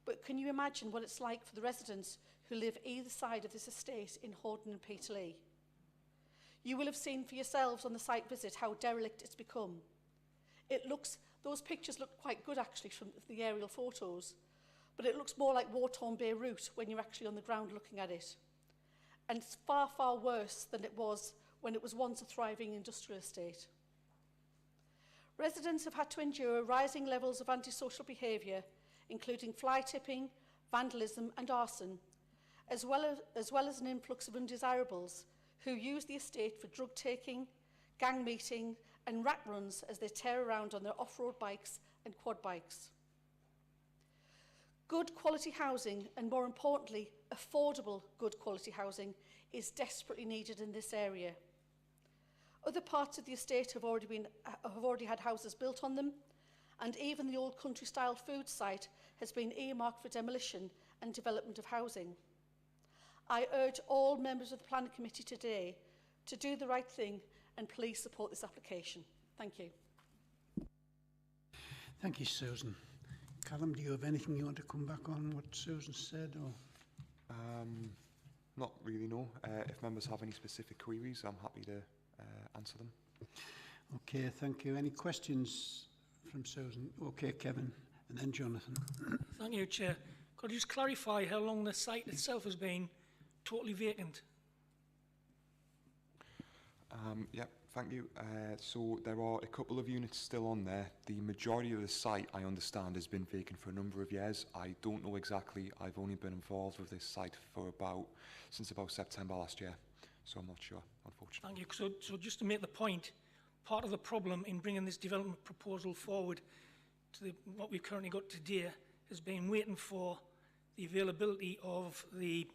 but can you imagine what it's like for the residents who live either side of this estate in Houghton and Peterlee? You will have seen for yourselves on the site visit how derelict it's become. Those pictures look quite good actually from the aerial photos, but it looks more like Wartorn Beirut when you're actually on the ground looking at it. And it's far, far worse than it was when it was once a thriving industrial estate. Residents have had to endure rising levels of antisocial behaviour, including fly tipping, vandalism and arson, as well as an influx of undesirables who use the estate for drug taking, gang meeting and rat runs as they tear around on their off-road bikes and quad bikes. Good quality housing, and more importantly, affordable good quality housing, is desperately needed in this area. Other parts of the estate have already had houses built on them, and even the old country-style food site has been earmarked for demolition and development of housing. I urge all members of the Planning Committee today to do the right thing and please support this application. Thank you. Thank you, Susan. Callum, do you have anything you want to come back on what Susan said? Or? Not really, no. If members have any specific queries, I'm happy to answer them. Okay, thank you. Any questions from Susan? Okay, Kevin, and then Jonathan. Thank you, Chair. Could you just clarify how long the site itself has been totally vacant? Yeah, thank you. So there are a couple of units still on there. The majority of the site, I understand, has been vacant for a number of years. I don't know exactly. I've only been involved with this site for since about September last year, so I'm not sure, unfortunately. Thank you. So just to make the point, part of the problem in bringing this development proposal forward to what we've currently got today has been waiting for the availability of the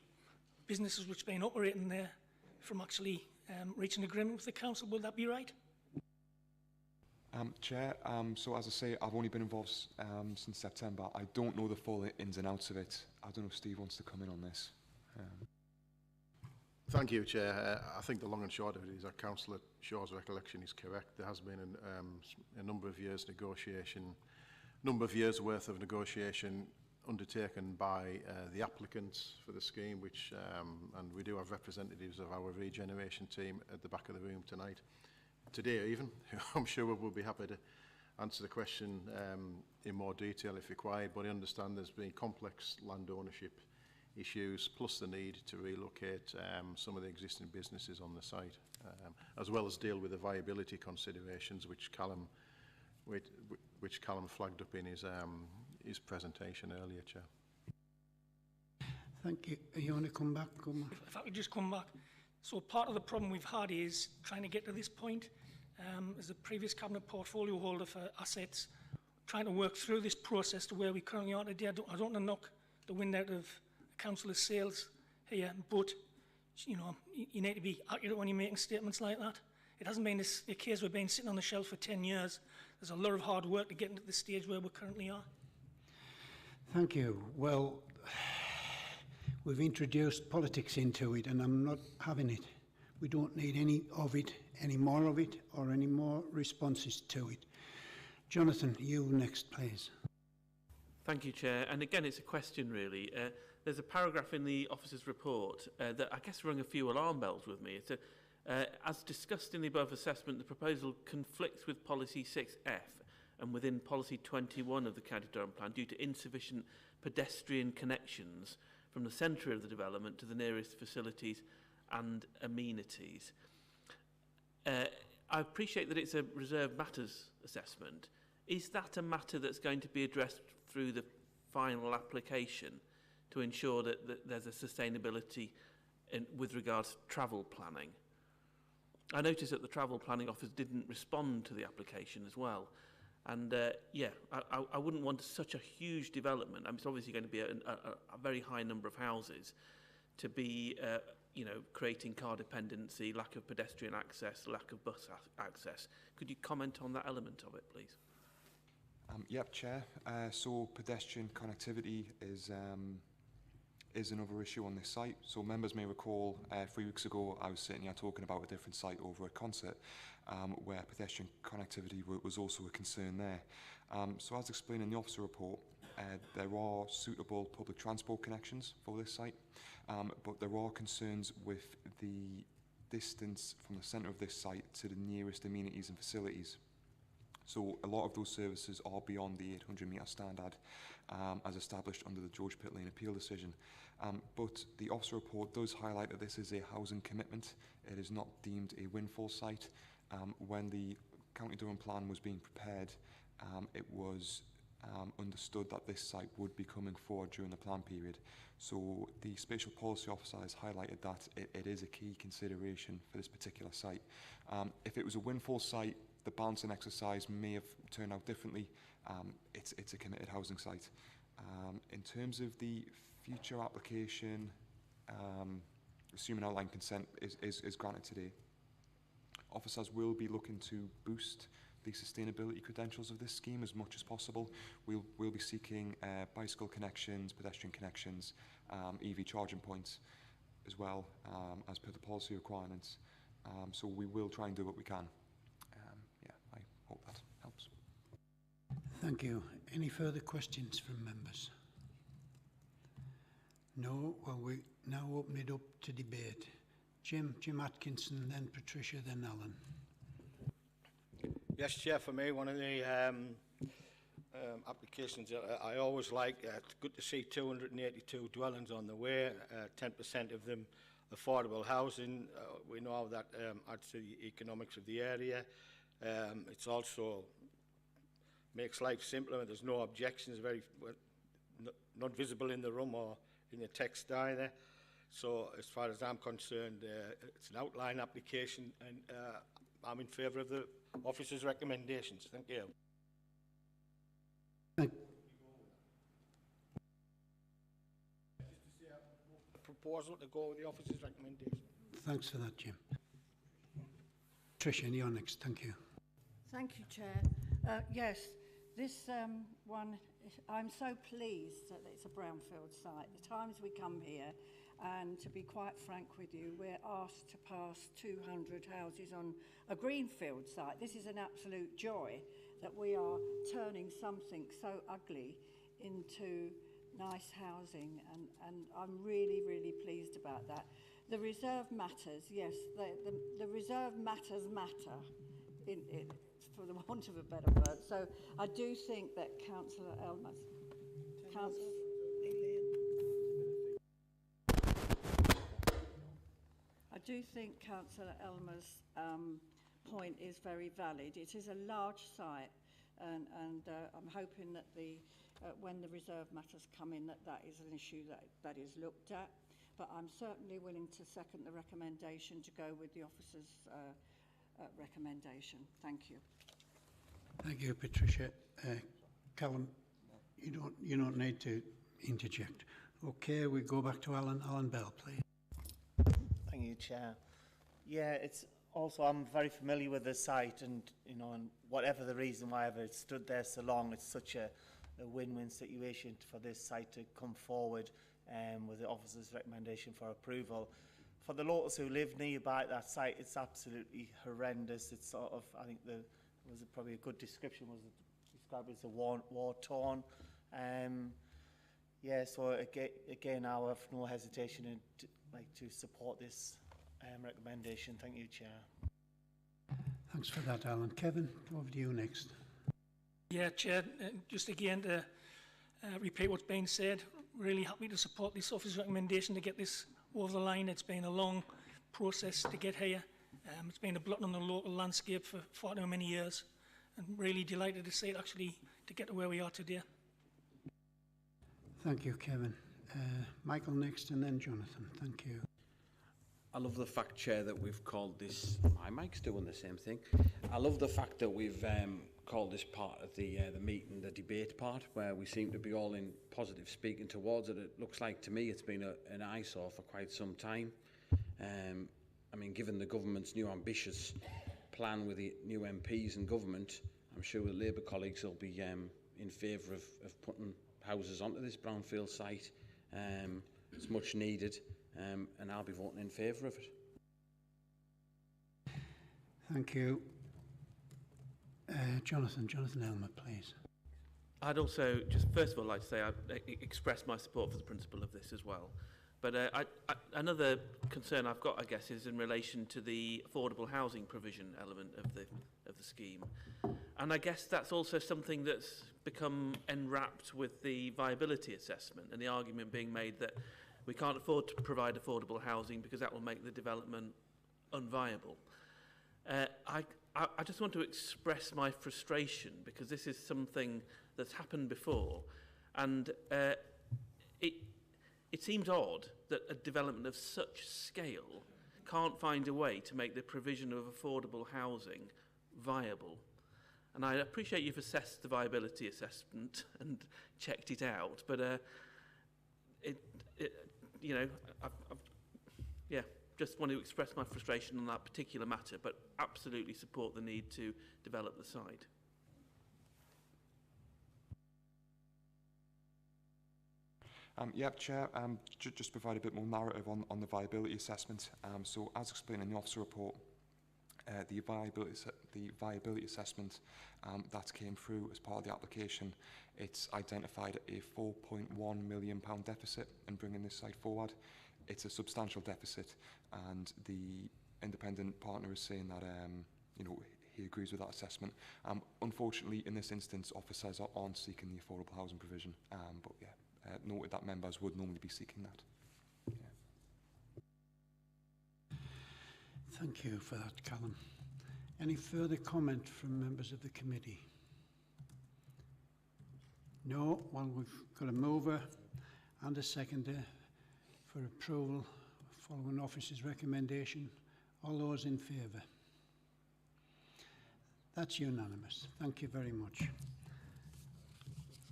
businesses which have been operating there from actually reaching an agreement with the council. Would that be right? Chair, so as I say, I've only been involved since September. I don't know the full ins and outs of it. I don't know if Steve wants to come in on this. Thank you, Chair. I think the long and short of it is that Councillor Shaw's recollection is correct. There has been a number of years worth of negotiation undertaken by the applicants for the scheme, which and we do have representatives of our regeneration team at the back of the room tonight, today even, who I'm sure will be happy to answer the question in more detail if required. But I understand there's been complex land ownership issues, plus the need to relocate some of the existing businesses on the site, as well as deal with the viability considerations which Callum flagged up in his presentation earlier, Chair. Thank you. You want to come back? If I could just come back. So part of the problem we've had is trying to get to this point as a previous cabinet portfolio holder for assets, trying to work through this process to where we currently are today. I don't want to knock the wind out of councillor's sails here, but you know, you need to be accurate when you're making statements like that. It hasn't been a case we've been sitting on the shelf for 10 years. There's a lot of hard work to get into the stage where we currently are. Thank you. Well, we've introduced politics into it, and I'm not having it. We don't need any of it, any more of it, or any more responses to it. Jonathan, you next, please. Thank you, Chair. And again, it's a question, really. There's a paragraph in the officer's report that I guess rung a few alarm bells with me. It's as discussed in the above assessment, the proposal conflicts with Policy 6F and within Policy 21 of the County Durham Plan due to insufficient pedestrian connections from the centre of the development to the nearest facilities and amenities. I appreciate that it's a reserved matters assessment. Is that a matter that's going to be addressed through the final application to ensure that there's a sustainability with regards to travel planning? I noticed that the travel planning office didn't respond to the application as well. And yeah, I wouldn't want such a huge development. I mean, it's obviously going to be a very high number of houses to be, you know, creating car dependency, lack of pedestrian access, lack of bus access. Could you comment on that element of it, please? Yep, Chair. So pedestrian connectivity is is another issue on this site. So members may recall 3 weeks ago I was sitting here talking about a different site over at Concert where pedestrian connectivity was also a concern there. So as explained in the officer report, there are suitable public transport connections for this site, but there are concerns with the distance from the centre of this site to the nearest amenities and facilities. So a lot of those services are beyond the 800 metre standard as established under the George Pitt Lane appeal decision. But the officer report does highlight that this is a housing commitment. It is not deemed a windfall site. When the County Durham plan was being prepared, it was understood that this site would be coming forward during the plan period. So the Spatial Policy Officer has highlighted that it is a key consideration for this particular site. If it was a windfall site, the balancing exercise may have turned out differently. It's a committed housing site. In terms of the future application, assuming outline consent is granted today, officers will be looking to boost the sustainability credentials of this scheme as much as possible. We'll be seeking bicycle connections, pedestrian connections, EV charging points as well, as per the policy requirements. So we will try and do what we can. Yeah, I hope that helps. Thank you. Any further questions from members? No? Well, we now open it up to debate. Jim Atkinson, then Patricia, then Alan. Yes, Chair, for me, one of the applications that I always like, it's good to see 282 dwellings on the way, 10% of them affordable housing. We know how that adds to the economics of the area. It's also makes life simpler. There's no objections, not visible in the room or in the text either. So as far as I'm concerned, it's an outline application, and I'm in favour of the officer's recommendations. Thank you. A proposal to go with the officer's recommendation. Thanks for that, Jim. Patricia, you're next. Thank you. Thank you, Chair. Yes, this one, I'm so pleased that it's a brownfield site. The times we come here, and to be quite frank with you, we're asked to pass 200 houses on a greenfield site. This is an absolute joy that we are turning something so ugly into nice housing, and I'm really, really pleased about that. The reserve matters, yes, the reserve matters matter, for the want of a better word. So I do think that Councillor Elmer's... I do think Councillor Elmer's point is very valid. It is a large site, and I'm hoping that when the reserve matters come in, that is an issue that is looked at. But I'm certainly willing to second the recommendation to go with the officer's recommendation. Thank you. Thank you, Patricia. Callum, you don't need to interject. Okay, we go back to Alan. Alan Bell, please. Thank you, Chair. Yeah, it's also, I'm very familiar with the site, and and whatever the reason why it stood there so long, it's such a win-win situation for this site to come forward with the officer's recommendation for approval. For the locals who live nearby that site, it's absolutely horrendous. It's sort of, I think probably a good description was described as a war-torn. Yeah, so again, I have no hesitation to support this recommendation. Thank you, Chair. Thanks for that, Alan. Kevin, over to you next. Yeah, Chair, just again to repeat what's been said, really happy to support this officer's recommendation to get this over the line. It's been a long process to get here. It's been a blot on the local landscape for far too many years, and really delighted to see it actually to get to where we are today. Thank you, Kevin. Michael next, and then Jonathan. Thank you. I love the fact, Chair, that we've called this... My mic's doing the same thing. I love the fact that we've called this part of the meeting the debate part, where we seem to be all in positive speaking towards it. It looks like, to me, it's been an eyesore for quite some time. I mean, given the government's new ambitious plan with the new MPs and government, I'm sure the Labour colleagues will be in favour of putting houses onto this brownfield site. It's much needed, and I'll be voting in favour of it. Thank you. Jonathan Elmer, please. I'd also just first of all like to say I express my support for the principle of this as well. But another concern I've got, I guess, is in relation to the affordable housing provision element of the scheme. And I guess that's also something that's become enwrapped with the viability assessment, and the argument being made that we can't afford to provide affordable housing because that will make the development unviable. I just want to express my frustration because this is something that's happened before, and it seems odd that a development of such scale can't find a way to make the provision of affordable housing viable. And I appreciate you've assessed the viability assessment and checked it out, but you know, yeah, just want to express my frustration on that particular matter, but absolutely support the need to develop the site. Yeah, Chair, just provide a bit more narrative on the viability assessment. So as explained in the officer report, the viability assessment that came through as part of the application, it's identified a £4.1 million deficit in bringing this site forward. It's a substantial deficit, and the independent partner is saying that you know, he agrees with that assessment. Unfortunately, in this instance, officers aren't seeking the affordable housing provision, but yeah, noted that members would normally be seeking that. Yeah. Thank you for that, Callum. Any further comment from members of the committee? No? Well, we've got a mover and a seconder for approval following officer's recommendation. All those in favour? That's unanimous. Thank you very much.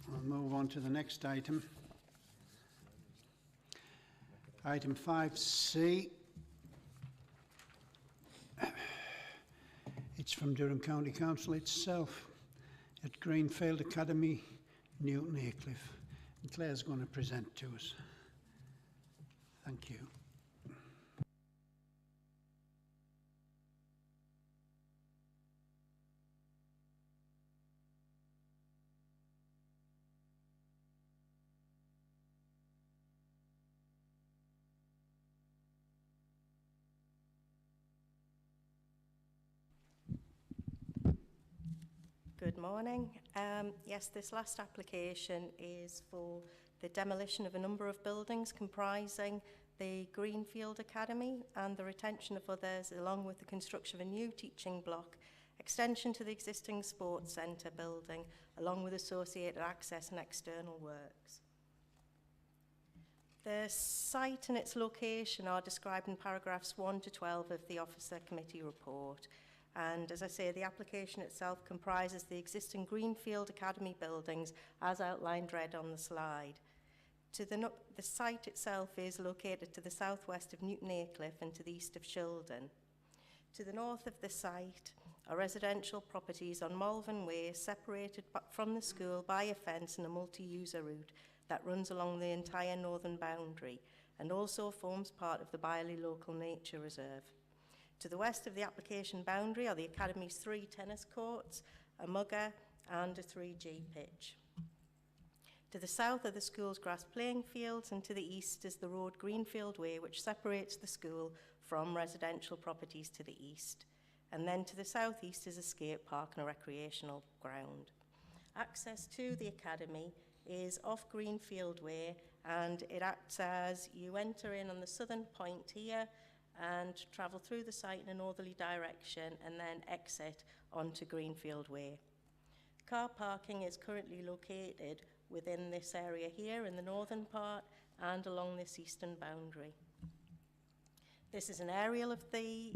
We'll move on to the next item. Item 5C. It's from Durham County Council itself at Greenfield Academy, Newton Aycliffe. And Claire's going to present to us. Thank you. Good morning. Yes, this last application is for the demolition of a number of buildings comprising the Greenfield Academy and the retention of others, along with the construction of a new teaching block, extension to the existing sports centre building, along with associated access and external works. The site and its location are described in paragraphs 1 to 12 of the Officer Committee report. And as I say, the application itself comprises the existing Greenfield Academy buildings as outlined red on the slide. The site itself is located to the southwest of Newton Aycliffe and to the east of Shildon. To the north of the site are residential properties on Malvern Way, separated from the school by a fence and a multi-user route that runs along the entire northern boundary and also forms part of the Byerley Local Nature Reserve. To the west of the application boundary are the Academy's 3 tennis courts, a mugger and a 3G pitch. To the south are the school's grass playing fields, and to the east is the road Greenfield Way, which separates the school from residential properties to the east. And then to the southeast is a skate park and a recreational ground. Access to the Academy is off Greenfield Way, and it acts as you enter in on the southern point here and travel through the site in a northerly direction and then exit onto Greenfield Way. Car parking is currently located within this area here in the northern part and along this eastern boundary. This is an aerial of the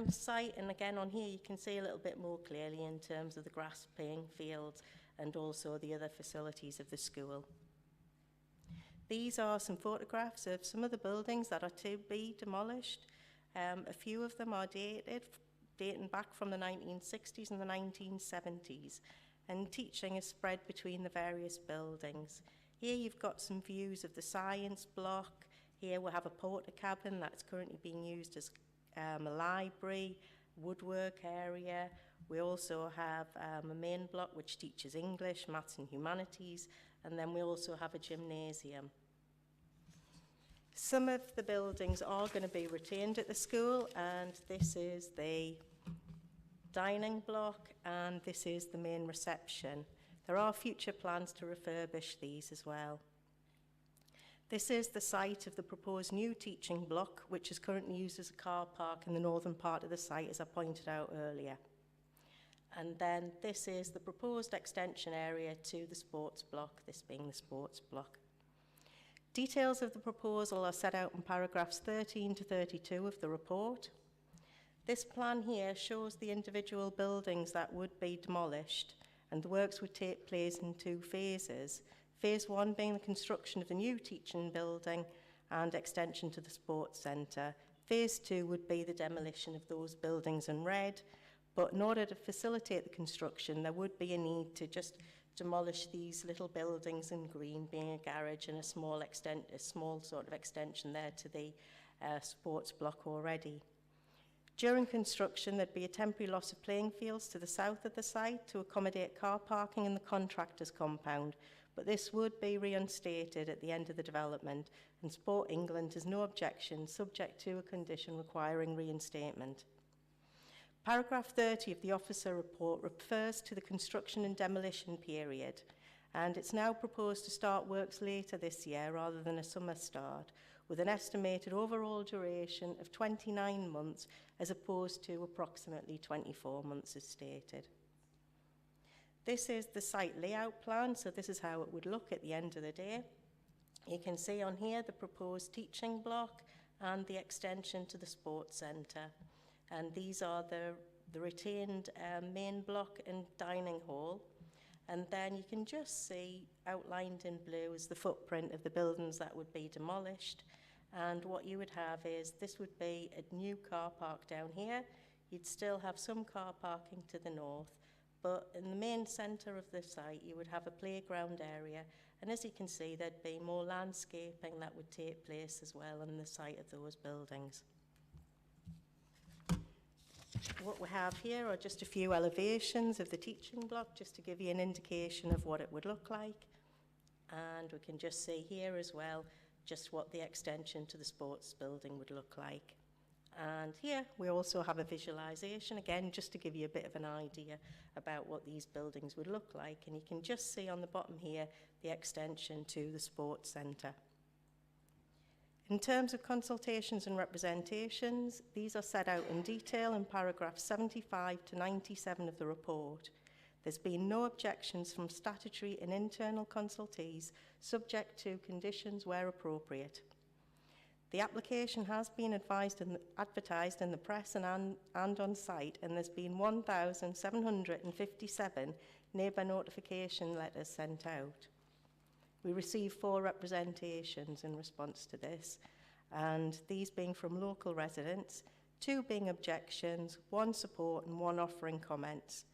site, and again on here you can see a little bit more clearly in terms of the grass playing fields and also the other facilities of the school. These are some photographs of some of the buildings that are to be demolished. A few of them are dating back from the 1960s and the 1970s, and teaching is spread between the various buildings. Here you've got some views of the science block. Here we have a porter cabin that's currently being used as a library, woodwork area. We also have a main block which teaches English, maths and humanities, and then we also have a gymnasium. Some of the buildings are going to be retained at the school, and this is the dining block and this is the main reception. There are future plans to refurbish these as well. This is the site of the proposed new teaching block, which is currently used as a car park in the northern part of the site, as I pointed out earlier. And then this is the proposed extension area to the sports block, this being the sports block. Details of the proposal are set out in paragraphs 13 to 32 of the report. This plan here shows the individual buildings that would be demolished, and the works would take place in 2 phases. Phase 1 being the construction of the new teaching building and extension to the sports centre. Phase 2 would be the demolition of those buildings in red, but in order to facilitate the construction, there would be a need to just demolish these little buildings in green, being a garage and a small sort of extension there to the sports block already. During construction, there'd be a temporary loss of playing fields to the south of the site to accommodate car parking in the contractor's compound, but this would be reinstated at the end of the development, and Sport England has no objection, subject to a condition requiring reinstatement. Paragraph 30 of the officer report refers to the construction and demolition period, and it's now proposed to start works later this year rather than a summer start, with an estimated overall duration of 29 months as opposed to approximately 24 months as stated. This is the site layout plan, so this is how it would look at the end of the day. You can see on here the proposed teaching block and the extension to the sports centre. And these are the retained main block and dining hall. And then you can just see outlined in blue is the footprint of the buildings that would be demolished. And what you would have is this would be a new car park down here. You'd still have some car parking to the north, but in the main centre of the site you would have a playground area, and as you can see there'd be more landscaping that would take place as well on the site of those buildings. What we have here are just a few elevations of the teaching block, just to give you an indication of what it would look like. And we can just see here as well just what the extension to the sports building would look like. And here we also have a visualisation, again, just to give you a bit of an idea about what these buildings would look like. And you can just see on the bottom here the extension to the sports centre. In terms of consultations and representations, these are set out in detail in paragraphs 75 to 97 of the report. There's been no objections from statutory and internal consultees, subject to conditions where appropriate. The application has been advertised in the press and on site, and there's been 1,757 neighbour notification letters sent out. We received 4 representations in response to this, and these being from local residents, 2 being objections, 1 support and 1 offering comments.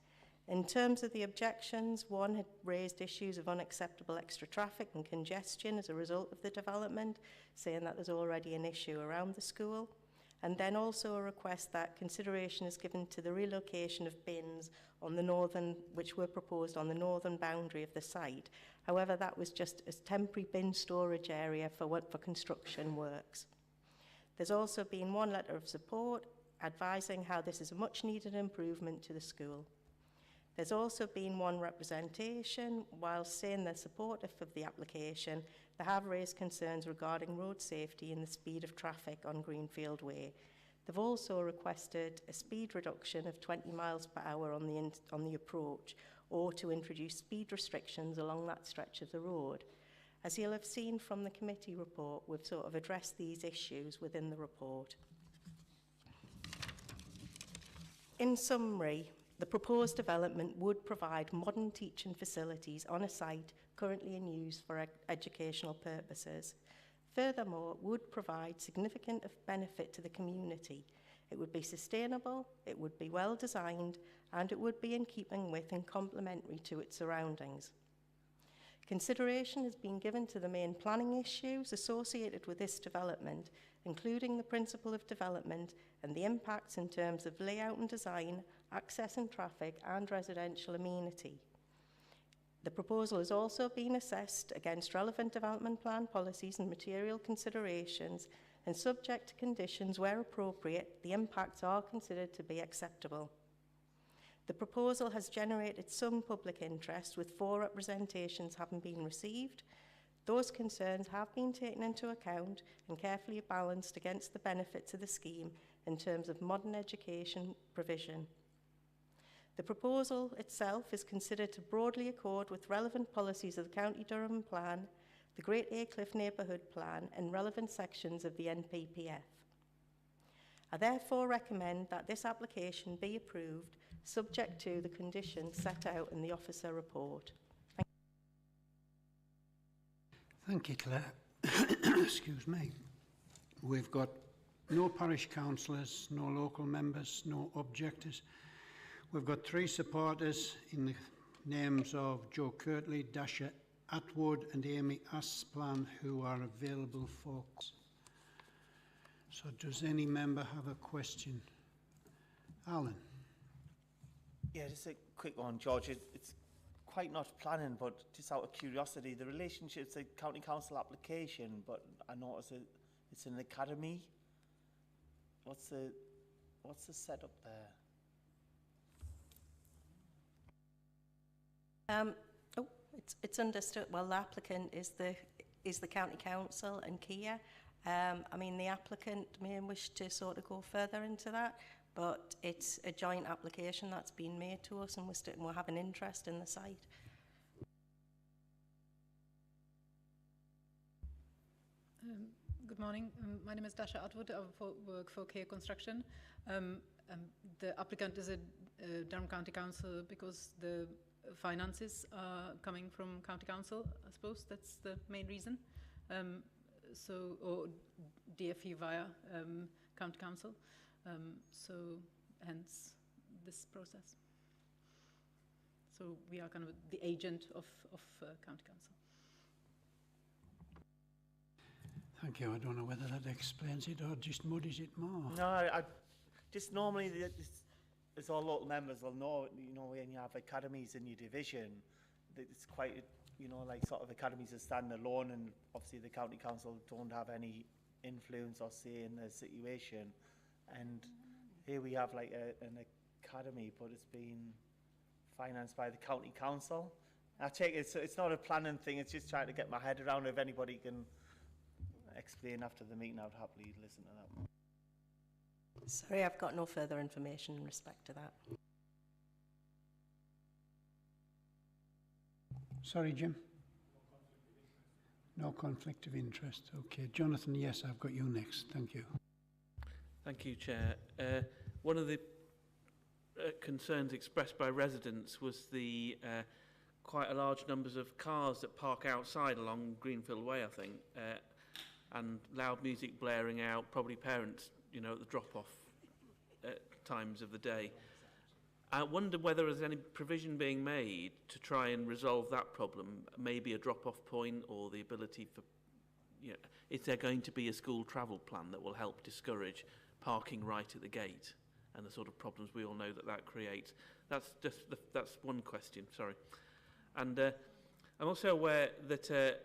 In terms of the objections, 1 had raised issues of unacceptable extra traffic and congestion as a result of the development, saying that there's already an issue around the school, and then also a request that consideration is given to the relocation of bins on the northern, which were proposed on the northern boundary of the site. However, that was just a temporary bin storage area for construction works. There's also been 1 letter of support advising how this is a much needed improvement to the school. There's also been 1 representation. While saying they're supportive of the application, they have raised concerns regarding road safety and the speed of traffic on Greenfield Way. They've also requested a speed reduction of 20 miles per hour on the approach, or to introduce speed restrictions along that stretch of the road. As you'll have seen from the committee report, we've sort of addressed these issues within the report. In summary, the proposed development would provide modern teaching facilities on a site currently in use for educational purposes. Furthermore, it would provide significant benefit to the community. It would be sustainable, it would be well designed, and it would be in keeping with and complementary to its surroundings. Consideration has been given to the main planning issues associated with this development, including the principle of development and the impacts in terms of layout and design, access and traffic, and residential amenity. The proposal has also been assessed against relevant development plan policies and material considerations, and subject to conditions where appropriate, the impacts are considered to be acceptable. The proposal has generated some public interest, with 4 representations having been received. Those concerns have been taken into account and carefully balanced against the benefits of the scheme in terms of modern education provision. The proposal itself is considered to broadly accord with relevant policies of the County Durham Plan, the Great Aycliffe Neighbourhood Plan, and relevant sections of the NPPF. I therefore recommend that this application be approved, subject to the conditions set out in the officer report. Thank you, Claire. Excuse me. We've got no parish councillors, no local members, no objectors. We've got 3 supporters in the names of Joe Kirtley, Dasha Atwood and Amy Asplan, who are available for. So does any member have a question? Alan? Yeah, just a quick one, George. It's quite not planning, but just out of curiosity, the relationship's a county council application, but I notice it's an academy. What's the setup there? It's understood. Well, the applicant is the county council and Kia. I mean, the applicant may wish to sort of go further into that, but it's a joint application that's been made to us, and we're having interest in the site. Good morning. My name is Dasha Atwood. I work for Kia Construction. The applicant is a Durham County Council because the finances are coming from County Council. I suppose that's the main reason. Or DFE via County Council. So hence this process. So we are kind of the agent of County Council. Thank you. I don't know whether that explains it or just muddies it more. No, I just normally as all local members will know, you know, when you have academies in your division, it's quite, you know, like sort of academies that stand alone, and obviously the county council don't have any influence or say in the situation. And here we have like an academy, but it's been financed by the county council. I take it it's not a planning thing. It's just trying to get my head around. If anybody can explain after the meeting, I would happily listen to that. Sorry, I've got no further information in respect to that. Sorry, Jim? No conflict of interest. Okay. Jonathan, yes, I've got you next. Thank you. Thank you, Chair. One of the concerns expressed by residents was the quite a large numbers of cars that park outside along Greenfield Way, I think, and loud music blaring out, probably parents, you know, at the drop-off times of the day. I wonder whether there's any provision being made to try and resolve that problem, maybe a drop-off point or the ability for, you know, is there going to be a school travel plan that will help discourage parking right at the gate and the sort of problems we all know that creates? That's just that's one question, sorry. And I'm also aware that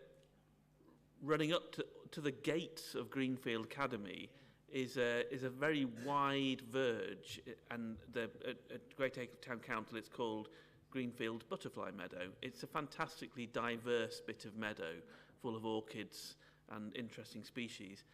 running up to the gates of Greenfield Academy is a very wide verge, and at Great Aycliffe Town Council it's called Greenfield Butterfly Meadow. It's a fantastically diverse bit of meadow full of orchids and interesting species.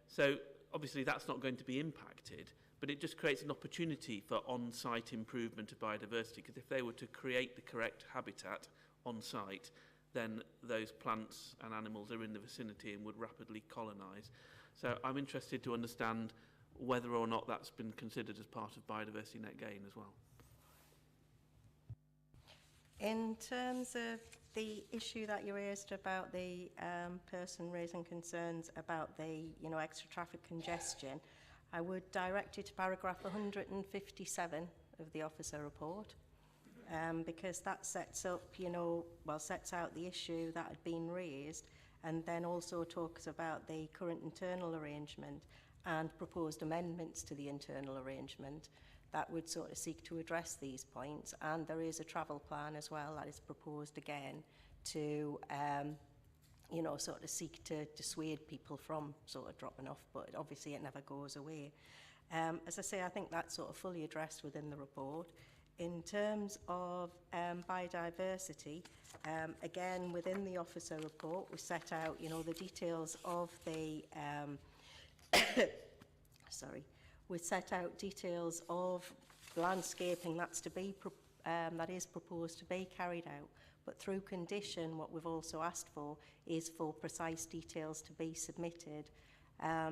So obviously that's not going to be impacted, but it just creates an opportunity for on-site improvement of biodiversity, because if they were to create the correct habitat on-site, then those plants and animals are in the vicinity and would rapidly colonise. So I'm interested to understand whether or not that's been considered as part of biodiversity net gain as well. In terms of the issue that you raised about the person raising concerns about the, you know, extra traffic congestion, I would direct you to paragraph 157 of the officer report. because that sets up, sets out the issue that had been raised, and then also talks about the current internal arrangement and proposed amendments to the internal arrangement that would sort of seek to address these points. And there is a travel plan as well that is proposed again to, sort of seek to dissuade people from sort of dropping off, but obviously it never goes away. As I say, I think that's sort of fully addressed within the report. In terms of biodiversity, again, within the officer report, we set out, the details of the, we set out details of landscaping that's to be, that is proposed to be carried out. But through condition, what we've also asked for is for precise details to be submitted.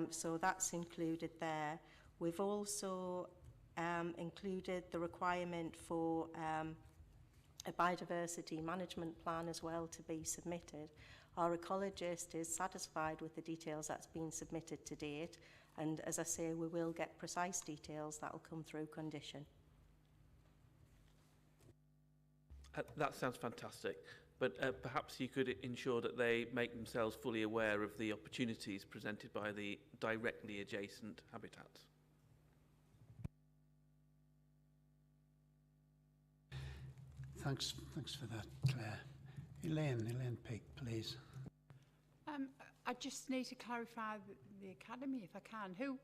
So that's included there. We've also included the requirement for a biodiversity management plan as well to be submitted. Our ecologist is satisfied with the details that's been submitted to date, and as I say, we will get precise details that will come through condition. That sounds fantastic, but perhaps you could ensure that they make themselves fully aware of the opportunities presented by the directly adjacent habitats. Thanks for that, Claire. Elaine Peake, please. I just need to clarify the academy, if I can. Who,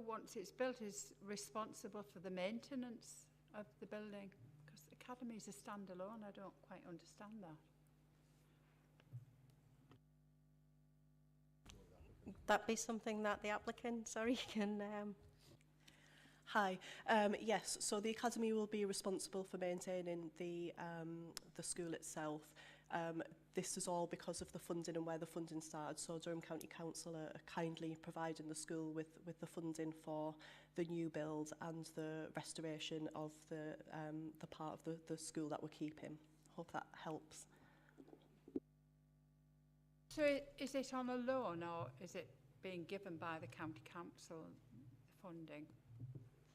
once it's built, is responsible for the maintenance of the building? Because the academy is a standalone. I don't quite understand that. That be something that the applicant, can... Hi. Yes, so the Academy will be responsible for maintaining the school itself. This is all because of the funding and where the funding started. So Durham County Council are kindly providing the school with the funding for the new build and the restoration of the part of the school that we're keeping. Hope that helps. So is it on a loan, or is it being given by the County Council, the funding?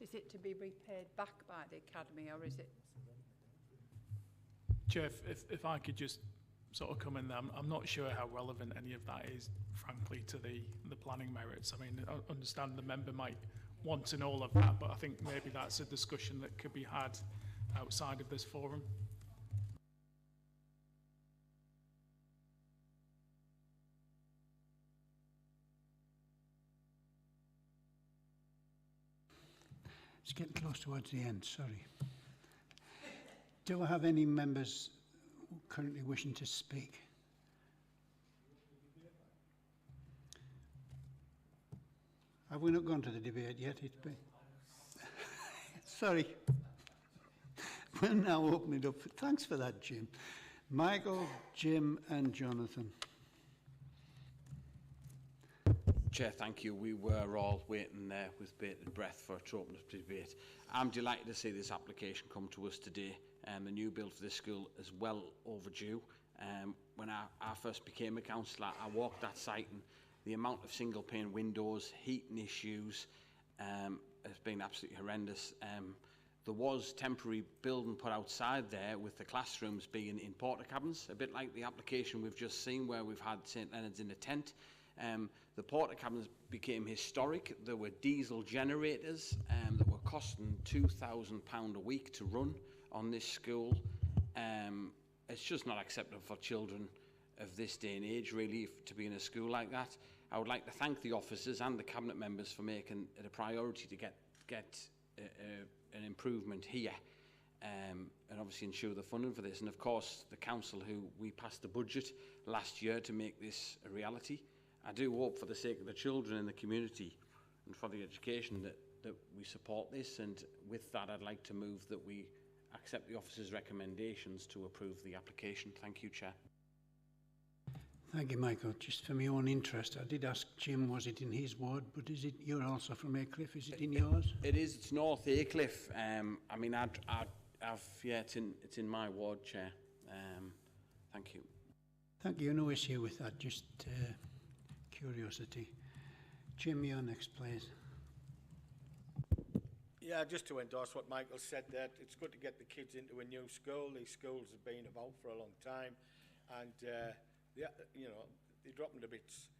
Is it to be repaid back by the academy, or is it? Chair, if I could just sort of come in there, I'm not sure how relevant any of that is, frankly, to the planning merits. I mean, I understand the member might want to know all of that, but I think maybe that's a discussion that could be had outside of this forum. It's getting close towards the end, sorry. Do I have any members currently wishing to speak? Have we not gone to the debate yet? It's been... Sorry. We'll now open it up. Thanks for that, Jim. Michael, Jim and Jonathan. Chair, thank you. We were all waiting there with bated breath for to open up the debate. I'm delighted to see this application come to us today. The new build for this school is well overdue. When I first became a councillor, I walked that site, and the amount of single pane windows, heating issues has been absolutely horrendous. There was temporary building put outside there with the classrooms being in porta cabins, a bit like the application we've just seen where we've had St Leonard's in a tent. The porta cabins became historic. There were diesel generators that were costing £2,000 a week to run on this school. It's just not acceptable for children of this day and age, really, to be in a school like that. I would like to thank the officers and the cabinet members for making it a priority to get an improvement here, and obviously ensure the funding for this. And of course, the council, who we passed the budget last year to make this a reality. I do hope, for the sake of the children in the community and for the education, that we support this. And with that, I'd like to move that we accept the officer's recommendations to approve the application. Thank you, Chair. Thank you, Michael. Just for my own interest, I did ask Jim, was it in his ward, but is it, you're also from Aycliffe, is it in yours? It is, it's North Aycliffe. I mean, it's in my ward, Chair. Thank you. Thank you, no issue with that, just curiosity. Jim, you're next, please. Yeah, just to endorse what Michael said there, it's good to get the kids into a new school. These schools have been about for a long time, and you know, they're dropping the bits.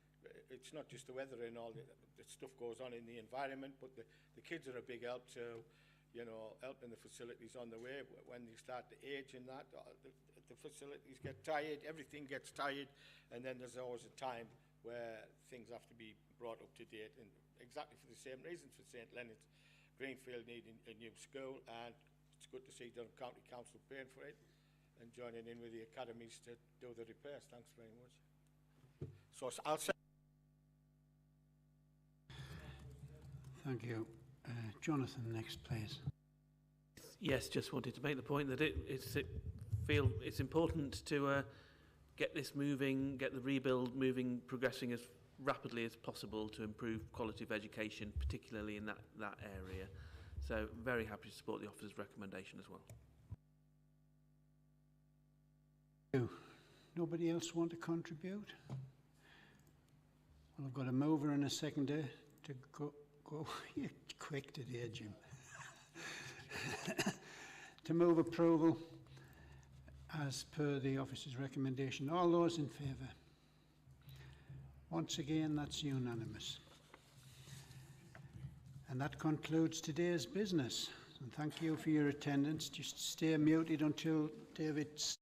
It's not just the weather and all the stuff goes on in the environment, but the kids are a big help to, you know, helping the facilities on the way. When they start to age and that, the facilities get tired, everything gets tired, and then there's always a time where things have to be brought up to date, and exactly for the same reasons for St Leonard's. Greenfield needing a new school, and it's good to see Durham County Council paying for it and joining in with the academies to do the repairs. Thanks very much. So I'll say. Thank you. Jonathan, next please. Yes, just wanted to make the point that it's important to get this moving, get the rebuild moving, progressing as rapidly as possible to improve quality of education, particularly in that area. So very happy to support the officer's recommendation as well. Nobody else want to contribute? Well, I've got a mover and a seconder to go. You're quick today, Jim. To move approval as per the officer's recommendation. All those in favour? Once again, that's unanimous. And that concludes today's business. And thank you for your attendance. Just stay muted until David's